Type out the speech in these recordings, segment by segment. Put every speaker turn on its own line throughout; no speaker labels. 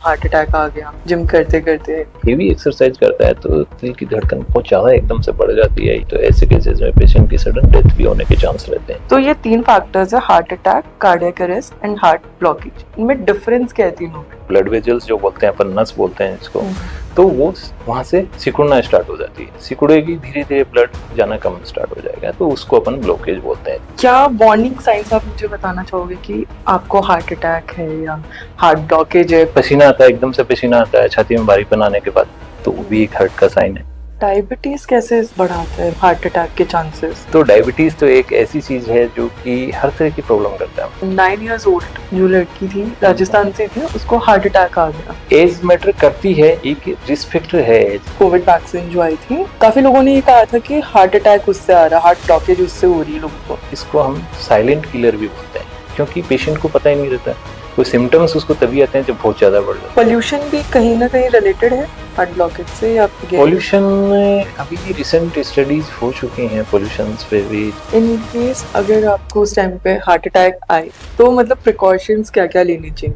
Heart attack आ गया gym करते करते।
हेवी एक्सरसाइज करता है तो दिल की धड़कन बहुत ज्यादा एकदम से बढ़ जाती है, तो ऐसे केसेस में पेशेंट की सडन डेथ भी होने के चांस रहते हैं।
तो ये 3 फैक्टर्स है, heart attack, cardiac arrest and heart blockage. इनमें डिफरेंस क्या है तीनों में?
ब्लड वेजल्स जो बोलते हैं अपन, नस बोलते हैं इसको, तो वो वहां से सिकुड़ना स्टार्ट हो जाती है। सिकुड़ेगी, धीरे धीरे ब्लड जाना कम स्टार्ट हो जाएगा, तो उसको अपन ब्लॉकेज बोलते हैं।
क्या वार्निंग साइंस आप मुझे बताना चाहोगे कि आपको हार्ट अटैक है या हार्ट ब्लॉकेज है?
पसीना आता है, एकदम से पसीना आता है छाती में भारीपन आने के बाद, तो वो भी एक हार्ट का साइन है।
डायबिटीज कैसे बढ़ाता है हार्ट अटैक के चांसेस?
तो डायबिटीज तो एक ऐसी चीज है जो कि हर तरह की प्रॉब्लम करता है।
9 years old जो लड़की थी राजस्थान से थी, उसको हार्ट अटैक आ गया।
एज मैटर करती है, एक रिस्क फैक्टर है एज।
कोविड वैक्सीन जो आई थी, काफी लोगों ने ये कहा था कि हार्ट अटैक उससे आ रहा, हार्ट ब्लॉकेज उससे हो रही है लोगों को।
इसको हम साइलेंट किलर भी बोलते हैं, क्योंकि पेशेंट को पता ही नहीं रहता। वो सिम्टम्स उसको तभी आते हैं जब बहुत ज्यादा बढ़ जाता है।
पोल्यूशन भी कहीं ना कहीं रिलेटेड है हार्ट ब्लॉकेज से या?
पोल्यूशन अभी रिसेंट स्टडीज हो चुकी हैं पोल्यूशन पे भी।
इन केस अगर आपको उस टाइम पे हार्ट अटैक आए तो मतलब प्रिकॉशंस क्या क्या लेनी चाहिए?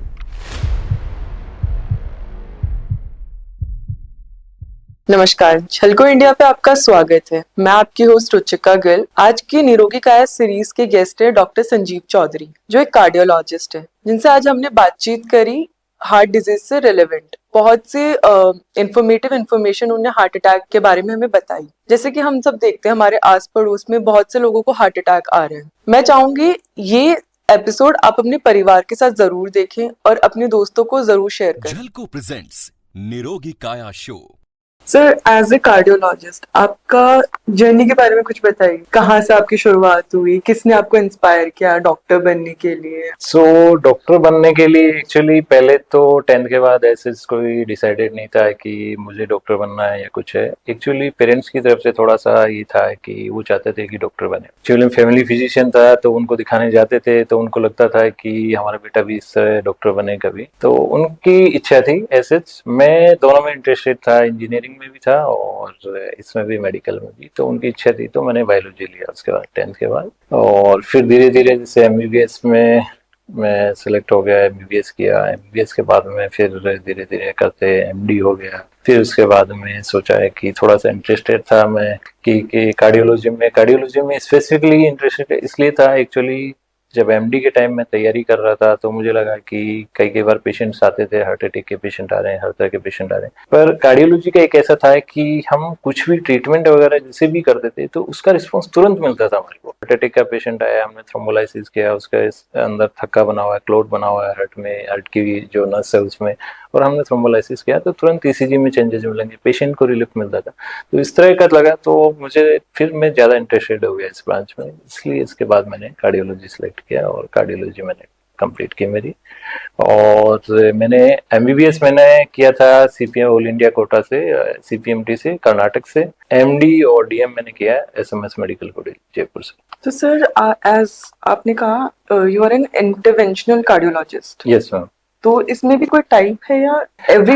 नमस्कार, झलको इंडिया पे आपका स्वागत है। मैं आपकी होस्ट रुचिका गिल। आज की निरोगी काया सीरीज के गेस्ट है डॉक्टर संजीव चौधरी, जो एक कार्डियोलॉजिस्ट है, जिनसे आज हमने बातचीत करी हार्ट डिजीज से रिलेवेंट। बहुत सी इंफॉर्मेशन उन्होंने हार्ट अटैक के बारे में हमें बताई। जैसे कि हम सब देखते हैं हमारे आस पड़ोस में बहुत से लोगों को हार्ट अटैक आ रहे हैं। मैं चाहूंगी ये एपिसोड आप अपने परिवार के साथ जरूर देखें और अपने दोस्तों को जरूर शेयर करें।
झलको presents Nirogi Kaya show.
Sir, as a cardiologist आपका जर्नी के बारे में कुछ बताइए। कहाँ से आपकी शुरुआत हुई, किसने आपको इंस्पायर किया डॉक्टर बनने के लिए?
डॉक्टर बनने के लिए एक्चुअली पहले तो 10th के बाद ऐसे कोई डिसाइडेड नहीं था कि मुझे डॉक्टर बनना है या कुछ है। एक्चुअली पेरेंट्स की तरफ से थोड़ा सा ये था कि वो चाहते थे कि डॉक्टर बने। एक्चुअली फैमिली फिजिशियन था, तो उनको दिखाने जाते थे तो उनको लगता था कि हमारा बेटा भी इस तरह डॉक्टर बने कभी, तो उनकी इच्छा थी। ऐसे मैं दोनों में इंटरेस्टेड था, इंजीनियरिंग में भी था और इसमें भी, मेडिकल में भी। तो उनकी इच्छा थी, तो मैंने बायोलॉजी लिया उसके बाद 10th के बाद। और फिर धीरे धीरे जैसे एमबीबीएस में मैं सिलेक्ट हो गया, एमबीबीएस किया। एमबीबीएस के बाद में फिर धीरे धीरे करते एमडी हो गया। फिर उसके बाद में सोचा है कि थोड़ा सा इंटरेस्टेड था मैं कि कार्डियोलॉजी में स्पेसिफिकली इंटरेस्टेड इसलिए था। एक्चुअली जब एमडी के टाइम में तैयारी कर रहा था तो मुझे लगा कि कई बार पेशेंट्स आते थे, हार्ट अटैक के पेशेंट आ रहे हैं, हर तरह के पेशेंट आ रहे हैं, पर कार्डियोलॉजी का एक ऐसा था कि हम कुछ भी ट्रीटमेंट वगैरह जैसे भी करते थे तो उसका रिस्पॉन्स तुरंत मिलता था हमारे को। हार्ट अटैक का पेशेंट आया, हमने थ्रोम्बोलाइसिस किया, उसका अंदर थक्का बना हुआ है, क्लोट बना हुआ है हार्ट में, हार्ट की जो नस है उसमें, और हमने थ्रोम्बोलाइसिस किया तो तुरंत ईसीजी में चेंजेस मिलेंगे, पेशेंट को रिलीफ मिलता था। तो इस तरह का लगा, तो मुझे फिर मैं ज्यादा इंटरेस्टेड हो गया इस ब्रांच में, इसलिए इसके बाद मैंने कार्डियोलॉजी सिलेक्ट किया और कार्डियोलॉजी मैंने कंप्लीट की मेरी। और मैंने एमबीबीएस मैंने किया था सीपीएम ऑल इंडिया कोटा से, सीपीएमटी से, कर्नाटक से। एमडी और डीएम मैंने किया है एसएमएस मेडिकल कॉलेज जयपुर से।
तो सर, एज आपने कहा you are an interventional cardiologist.
Yes ma'am.
तो इसमें भी कोई टाइप है या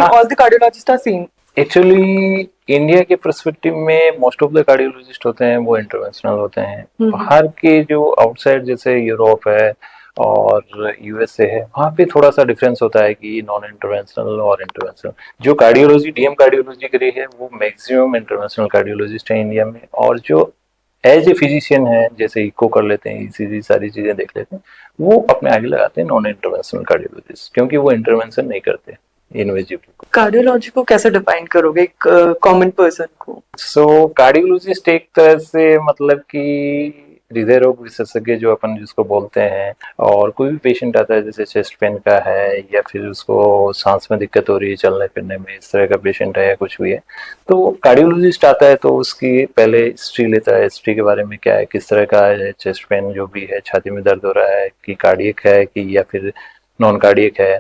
all the cardiologist are same?
Actually India के पर्सपेक्टिव में मोस्ट ऑफ द कार्डियोलॉजिस्ट होते हैं वो इंटरवेंशनल होते हैं। बाहर के जो आउटसाइड जैसे यूरोप है और यूएसए है, वहाँ पे थोड़ा सा डिफरेंस होता है कि नॉन इंटरवेंशनल और इंटरवेंशनल। जो कार्डियोलॉजी डीएम कार्डियोलॉजी करी है वो मैक्सिमम इंटरवेंशनल कार्डियोलॉजिस्ट है इंडिया में, और जो एज ए फिजिशियन है जैसे इको कर लेते हैं, ईसीजी सारी चीजें देख लेते हैं, वो अपने आगे लगाते हैं नॉन इंटरवेंशनल कार्डियोलॉजिस्ट, क्योंकि वो इंटरवेंशन नहीं करते इनवेजिव।
कार्डियोलॉजी को कैसे डिफाइन करोगे एक कॉमन पर्सन को?
कार्डियोलॉजिस्ट एक तरह से मतलब कि हृदय रोग विशेषज्ञ जो अपन जिसको बोलते हैं, और कोई भी पेशेंट आता है जैसे चेस्ट पेन का है या फिर उसको सांस में दिक्कत हो रही है चलने फिरने में, इस तरह का पेशेंट है या कुछ भी है, तो कार्डियोलॉजिस्ट आता है तो उसकी पहले हिस्ट्री लेता है, हिस्ट्री के बारे में क्या है, किस तरह का है चेस्ट पेन जो भी है, छाती में दर्द हो रहा है कि कार्डियक है कि या फिर नॉन कार्डियक है,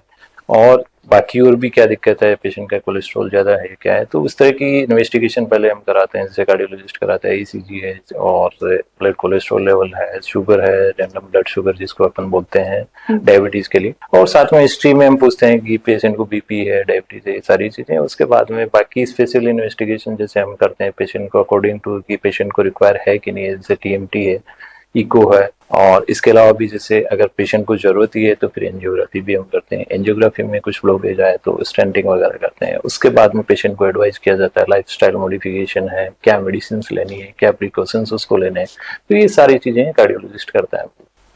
और बाकी और भी क्या दिक्कत है, पेशेंट का कोलेस्ट्रॉल ज्यादा है क्या है। तो उस तरह की इन्वेस्टिगेशन पहले हम कराते हैं, जैसे कार्डियोलॉजिस्ट कराता है, ईसीजी है और ब्लड कोलेस्ट्रॉल लेवल है, शुगर है, रैंडम ब्लड शुगर जिसको अपन बोलते हैं डायबिटीज के लिए, और साथ में हिस्ट्री में हम पूछते हैं कि पेशेंट को बीपी है, डायबिटीज है, सारी चीजें। उसके बाद में बाकी स्पेशल इन्वेस्टिगेशन जैसे हम करते हैं पेशेंट को अकॉर्डिंग टू कि पेशेंट को रिक्वायर है कि नहीं है, जैसे टीएमटी है इको है, और इसके अलावा भी जैसे अगर पेशेंट को जरूरत ही है तो फिर एंजियोग्राफी भी हम करते हैं। एंजियोग्राफी में कुछ ब्लॉकेज आए तो स्टेंटिंग वगैरह करते हैं। उसके बाद में पेशेंट को एडवाइस किया जाता है लाइफस्टाइल मॉडिफिकेशन है, क्या मेडिसिन लेनी है, क्या प्रिकॉशंस उसको लेने हैं, तो ये सारी चीजें कार्डियोलॉजिस्ट करता है।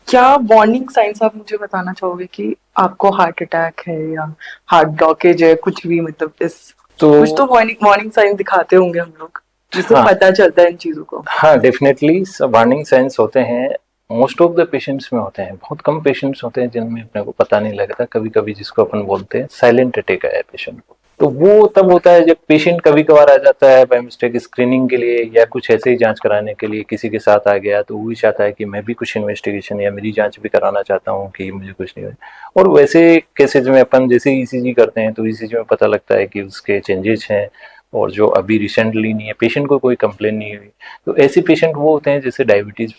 क्या वार्निंग साइंस आप मुझे बताना चाहोगे कि आपको हार्ट अटैक है या हार्ट ब्लॉकेज है, कुछ भी, मतलब इस कुछ तो वार्निंग साइन दिखाते होंगे हम लोग, जिससे
हाँ,
पता चलता है इन चीजों को।
हाँ डेफिनेटली वार्निंग साइंस होते हैं। मोस्ट ऑफ द पेशेंट्स में होते हैं, बहुत कम पेशेंट्स होते हैं जिनमें अपने को पता नहीं लगता। कभी कभी जिसको अपन बोलते हैं साइलेंट अटैक आया पेशेंट को, तो वो तब होता है जब पेशेंट कभी कभार आ जाता है बाय मिस्टेक स्क्रीनिंग के लिए या कुछ ऐसे ही जांच कराने के लिए, किसी के साथ आ गया तो वो भी चाहता है कि मैं भी कुछ इन्वेस्टिगेशन या मेरी जांच भी कराना चाहता हूँ कि मुझे कुछ नहीं हो। और वैसे केसेज में अपन जैसे ईसीजी करते हैं तो ईसीजी में पता लगता है कि उसके चेंजेस हैं, और जो अभी रिसेंटली नहीं है, पेशेंट को कोई कंप्लेन नहीं हुई। तो ऐसे पेशेंट वो होते हैं जैसे डायबिटीज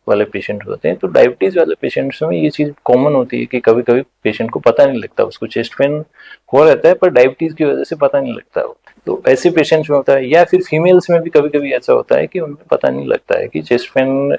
वाले पेशेंट होते हैं। तो डायबिटीज वाले पेशेंट्स में ये चीज कॉमन होती है कि कभी कभी पेशेंट को पता नहीं लगता, उसको चेस्ट पेन हो रहता है पर डायबिटीज की वजह से पता नहीं लगता है। तो ऐसे पेशेंट्स में होता है, या फिर फीमेल्स में भी कभी कभी ऐसा होता है कि उनमें पता नहीं लगता है कि चेस्ट पेन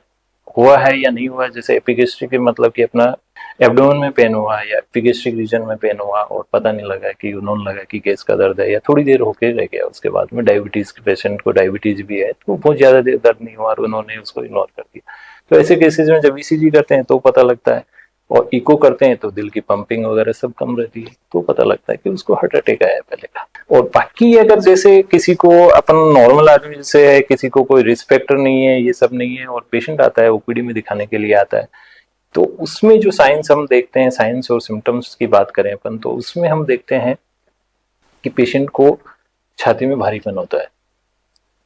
हुआ है या नहीं हुआ है। जैसे एपिगेस्ट्रिक मतलब कि अपना एब्डोमेन में पेन हुआ या एपिगेस्ट्रिक रीजन में पेन हुआ और पता नहीं लगा कि उन्होंने लगा कि गैस का दर्द है, या थोड़ी देर होके रह गया। उसके बाद में डायबिटीज के पेशेंट को डायबिटीज भी है तो बहुत ज्यादा देर दर्द नहीं हुआ और उन्होंने उसको इग्नोर कर दिया। तो ऐसे केसेस में जब ईसीजी करते हैं तो पता लगता है, और इको करते हैं तो दिल की पंपिंग वगैरह सब कम रहती है, तो पता लगता है कि उसको हार्ट अटैक आया है पहले का। और बाकी अगर जैसे किसी को अपन नॉर्मल आदमी जैसे है, किसी को कोई रिस्क फैक्टर नहीं है, ये सब नहीं है, और पेशेंट आता है ओपीडी में दिखाने के लिए आता है, तो उसमें जो साइंस हम देखते हैं, साइंस और सिम्टम्स की बात करें अपन, तो उसमें हम देखते हैं कि पेशेंट को छाती में भारीपन होता है,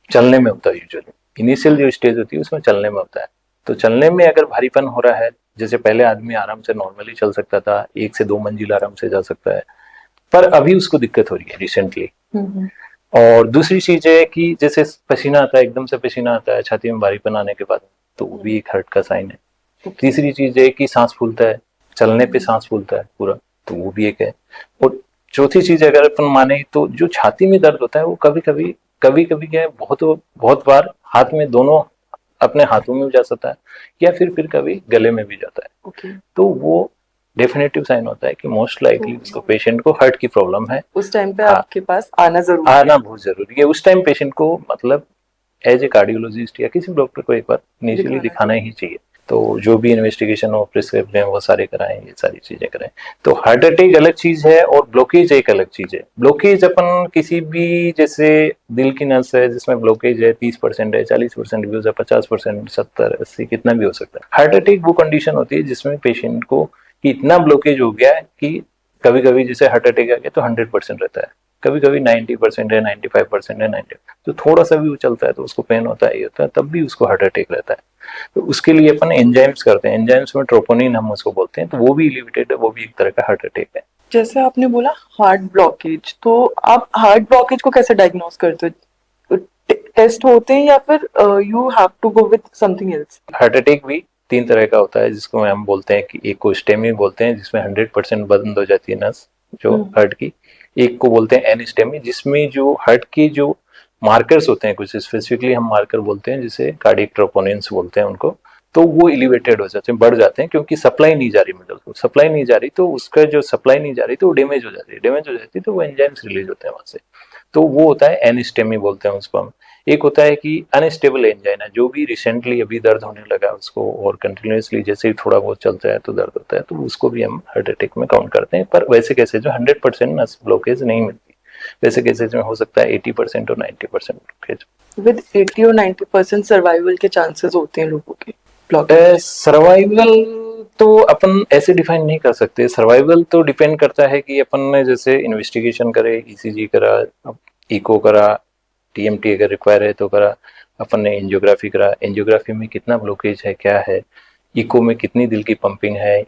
चलने में होता है यूजुअली। इनिशियल जो स्टेज होती है उसमें चलने में होता है। तो चलने में अगर भारीपन हो रहा है, जैसे पहले आदमी आराम से नॉर्मली चल सकता था, 1 से 2 मंजिल आराम से जा सकता है, पर अभी उसको दिक्कत हो रही है रिसेंटली। और दूसरी चीज है कि जैसे पसीना आता है, एकदम से पसीना आता है छाती में भारीपन आने के बाद, तो वो भी एक हार्ट का साइन है। तीसरी चीज है कि सांस फूलता है, चलने पे सांस फूलता है पूरा, तो वो भी एक है। और चौथी चीज अगर अपन माने तो जो छाती में दर्द होता है वो कभी कभी क्या है, बहुत बहुत बार हाथ में, दोनों अपने हाथों में भी जा सकता है, या फिर कभी गले में भी जाता है। तो वो डेफिनेटिव साइन होता है कि मोस्ट लाइकली उसको पेशेंट को हार्ट की प्रॉब्लम है।
उस टाइम पे
हाँ,
आपके पास आना जरूरी है।
आना बहुत जरूरी है। उस टाइम पेशेंट को मतलब एज ए कार्डियोलॉजिस्ट या किसी डॉक्टर को एक बार इनिशियली दिखाना ही चाहिए। तो जो भी इन्वेस्टिगेशन हो, प्रिस्क्रिप्शन है, वो सारे कराएं, ये सारी चीजें कराएं। तो हार्ट अटैक अलग चीज है और ब्लॉकेज एक अलग चीज है। ब्लॉकेज अपन किसी भी, जैसे दिल की नस है जिसमें ब्लॉकेज है, 30% है, 40% भी हो सकता है, 50%, 70, 80, कितना भी हो सकता है। हार्ट अटैक वो कंडीशन होती है जिसमें पेशेंट को इतना ब्लॉकेज हो गया है कि कभी कभी जैसे हार्ट अटैक आ गया तो 100% रहता है, कभी कभी 90% है, 95% है, 90। तो थोड़ा सा भी वो चलता है तो उसको पेन होता है, ये होता है, तब भी उसको हार्ट अटैक रहता है। तो उसके लिए अपन एंजाइम्स करते हैं, एंजाइम्स में ट्रोपोनिन हम उसको बोलते हैं, तो वो भी एलिवेटेड है, वो भी एक तरह का हार्ट अटैक है।
जैसे आपने बोला हार्ट ब्लॉकेज, तो आप हार्ट ब्लॉकेज को कैसे डायग्नोस करते हो? टेस्ट होते हैं या फिर you have to go with something else?
Heart attack भी 3 तरह का होता है, जिसको हम बोलते हैं कि एक को स्टेमी बोलते हैं जिसमें 100% बंद हो जाती है नस जो हार्ट की। एक को बोलते हैं एनस्टेमी, जिसमें जो हार्ट की जो मार्कर्स होते हैं, कुछ स्पेसिफिकली हम मार्कर बोलते हैं जिसे कार्डियक ट्रोपोनिन्स बोलते हैं उनको, तो वो एलिवेटेड हो जाते हैं, बढ़ जाते हैं, क्योंकि सप्लाई नहीं जा रही मिडल को, सप्लाई नहीं जा रही, तो उसका जो सप्लाई नहीं जा रही तो वो डैमेज हो जाती है, डैमेज हो जाती है तो वो एंजाइम्स रिलीज होते हैं वहां से। तो वो होता है एनस्टेमी बोलते हैं उसको हम। एक होता है कि अनस्टेबल एंजाइना, जो भी रिसेंटली अभी दर्द होने लगा उसको, और कंटिन्यूअसली जैसे ही थोड़ा बहुत चलता है तो दर्द होता है, तो उसको भी हम हार्ट अटैक में काउंट करते हैं। पर वैसे केसेज में 100% नस ब्लॉकेज नहीं मिलती, वैसे केसेज में हो सकता है 80% और 90% ब्लॉकेज।
विद 80 और 90% सर्वाइवल के चांसेस होते हैं लोगों के ब्लॉकेज?
सर्वाइवल तो अपन ऐसे डिफाइन नहीं कर सकते। सर्वाइवल तो डिपेंड करता है कि अपन ने जैसे इन्वेस्टिगेशन करे, ईसीजी करा, इको करा, टीएमटी अगर रिक्वायर है तो करा, अपन ने एंजियोग्राफी करा, एंजियोग्राफी में कितना ब्लॉकेज है, क्या है, इको में कितनी दिल की पंपिंग है,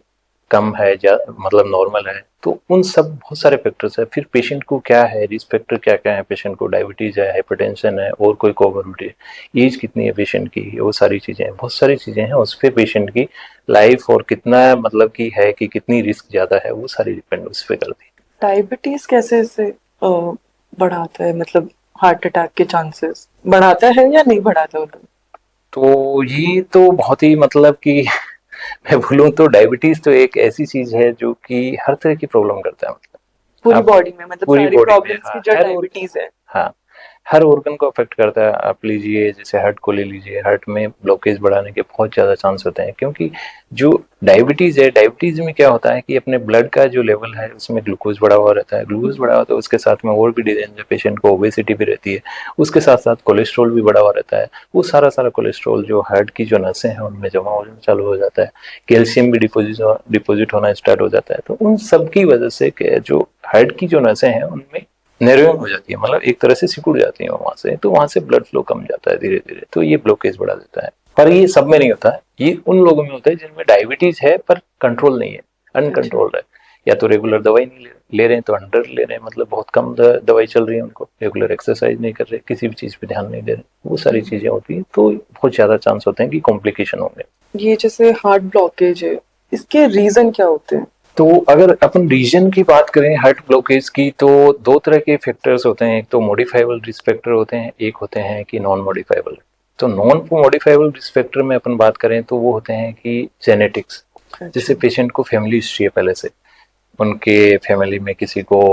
कम है, मतलब नॉर्मल है, तो उन सब बहुत सारे फैक्टर्स है। फिर पेशेंट को क्या है, रिस्क फैक्टर क्या क्या है, पेशेंट को डायबिटीज है, हाइपरटेंशन है, और कोई कोमोर्बिडिटी है, एज कितनी है पेशेंट की, वो सारी चीजें हैं, बहुत सारी चीजें हैं। उस पर पेशेंट की लाइफ और कितना मतलब की है कि कितनी रिस्क ज्यादा है, वो सारी डिपेंड उस पर करती है।
डायबिटीज कैसे इसे बढ़ाता है, मतलब हार्ट अटैक के चांसेस बढ़ाता है या नहीं बढ़ाता?
तो ये तो बहुत ही मतलब कि मैं बोलूँ तो डायबिटीज तो एक ऐसी चीज है जो कि हर तरह की प्रॉब्लम करता है, मतलब
पूरी
आप
बॉडी में, मतलब
पूरी
सारी
बॉडी में,
प्रॉब्लम्स की
हाँ
जड़
हर
डायबिटीज है।
हाँ हर ऑर्गन को अफेक्ट करता है। आप लीजिए जैसे हार्ट को ले लीजिए, हार्ट में ब्लॉकेज बढ़ाने के बहुत ज़्यादा चांस होते हैं, क्योंकि जो डायबिटीज़ है, डायबिटीज़ में क्या होता है कि अपने ब्लड का जो लेवल है उसमें ग्लूकोज बढ़ा हुआ रहता है, ग्लूकोज बढ़ा हुआ तो उसके साथ में और भी डिजीज है, पेशेंट को ओबेसिटी भी रहती है, उसके साथ साथ कोलेस्ट्रॉल भी बढ़ा हुआ रहता है। वो सारा सारा कोलेस्ट्रॉल जो हार्ट की जो नसें हैं उनमें जमा होना चालू हो जाता है, कैल्शियम भी डिपोजिट होना स्टार्ट हो जाता है। तो उन सब की वजह से जो हार्ट की जो नसें हैं उनमें नैरोइंग हो जाती है, मतलब एक तरह से सिकुड़ जाती है वहां से, तो वहां से ब्लड फ्लो कम जाता है धीरे धीरे, तो ये ब्लॉकेज बढ़ा देता है। पर ये सब में नहीं होता है, ये उन लोगों में होता है जिनमें डायबिटीज है पर कंट्रोल नहीं है, अनकंट्रोल्ड है, या तो रेगुलर दवाई नहीं ले रहे हैं, तो अंडर ले रहे हैं, मतलब बहुत कम दवाई चल रही है उनको, रेगुलर एक्सरसाइज नहीं कर रहे, किसी भी चीज पे ध्यान नहीं दे रहे, वो सारी चीजें होती है, तो बहुत ज्यादा चांस होते हैं कि कॉम्प्लिकेशन होंगे।
ये जैसे हार्ट ब्लॉकेज है, इसके रीजन क्या होते हैं?
तो अगर अपन रीजन की बात करें हार्ट ब्लॉकेज की, तो दो तरह के फैक्टर्स होते हैं, एक तो मॉडिफाइबल रिस्क फैक्टर होते हैं, एक होते हैं कि नॉन मॉडिफाइबल। तो नॉन मॉडिफाइबल रिस्क फैक्टर में अपन बात करें तो वो होते हैं कि जेनेटिक्स, जैसे
अच्छा।
पेशेंट को फैमिली हिस्ट्री है पहले से, उनके फैमिली में किसी को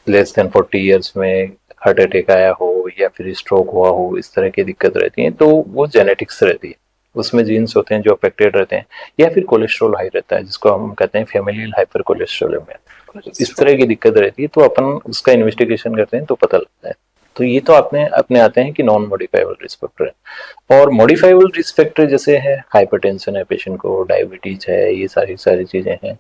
लेस देन 40 ईयर्स में हार्ट अटैक आया हो या फिर स्ट्रोक हुआ हो, इस तरह की दिक्कत रहती है, तो वो जेनेटिक्स रहती है, उसमें जीन्स होते हैं जो अफेक्टेड रहते हैं, या फिर कोलेस्ट्रॉल हाई रहता है जिसको हम कहते हैं फैमिलियल हाइपर कोलेस्ट्रोलेमिया, इस तरह की दिक्कत रहती है, तो अपन उसका इन्वेस्टिगेशन करते हैं तो पता लगता है। तो ये तो अपने अपने आते हैं कि नॉन मॉडिफाइबल रिस्क फैक्टर है। और मॉडिफाइबल रिस्क फैक्टर जैसे है हाइपरटेंशन है पेशेंट को, डायबिटीज है, ये सारी सारी चीजें हैं,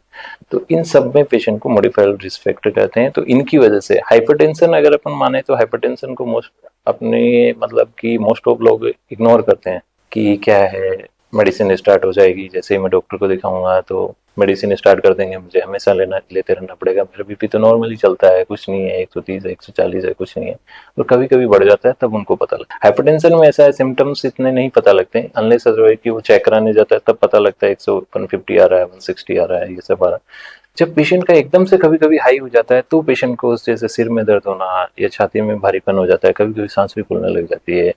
तो इन सब में पेशेंट को मॉडिफाइबल रिस्क फैक्टर कहते हैं। तो इनकी वजह से हाइपरटेंशन अगर अपन माने तो हाइपरटेंशन को मोस्ट अपने मतलब कि मोस्ट ऑफ लोग इग्नोर करते हैं कि क्या है, मेडिसिन स्टार्ट हो जाएगी, जैसे ही मैं डॉक्टर को दिखाऊंगा तो मेडिसिन स्टार्ट कर देंगे, मुझे हमेशा लेते रहना पड़ेगा, मेरा बीपी तो नॉर्मली चलता है, कुछ नहीं है, 130 है, 140 है, कुछ नहीं है, और कभी कभी बढ़ जाता है, तब उनको पता लगता है। हाइपरटेंशन में ऐसा है, सिम्टम्स इतने नहीं पता लगते हैं, अनलेस अदरवाइज कि वो चेक कराने जाता है तब पता लगता है 150 आ रहा है, 160 आ रहा है, ये सब आ रहा है। जब पेशेंट का एकदम से कभी कभी हाई हो जाता है तो पेशेंट को जैसे सिर में दर्द होना या छाती में भारीपन हो जाता है, कभी कभी सांस भी फूलने लग जाती है,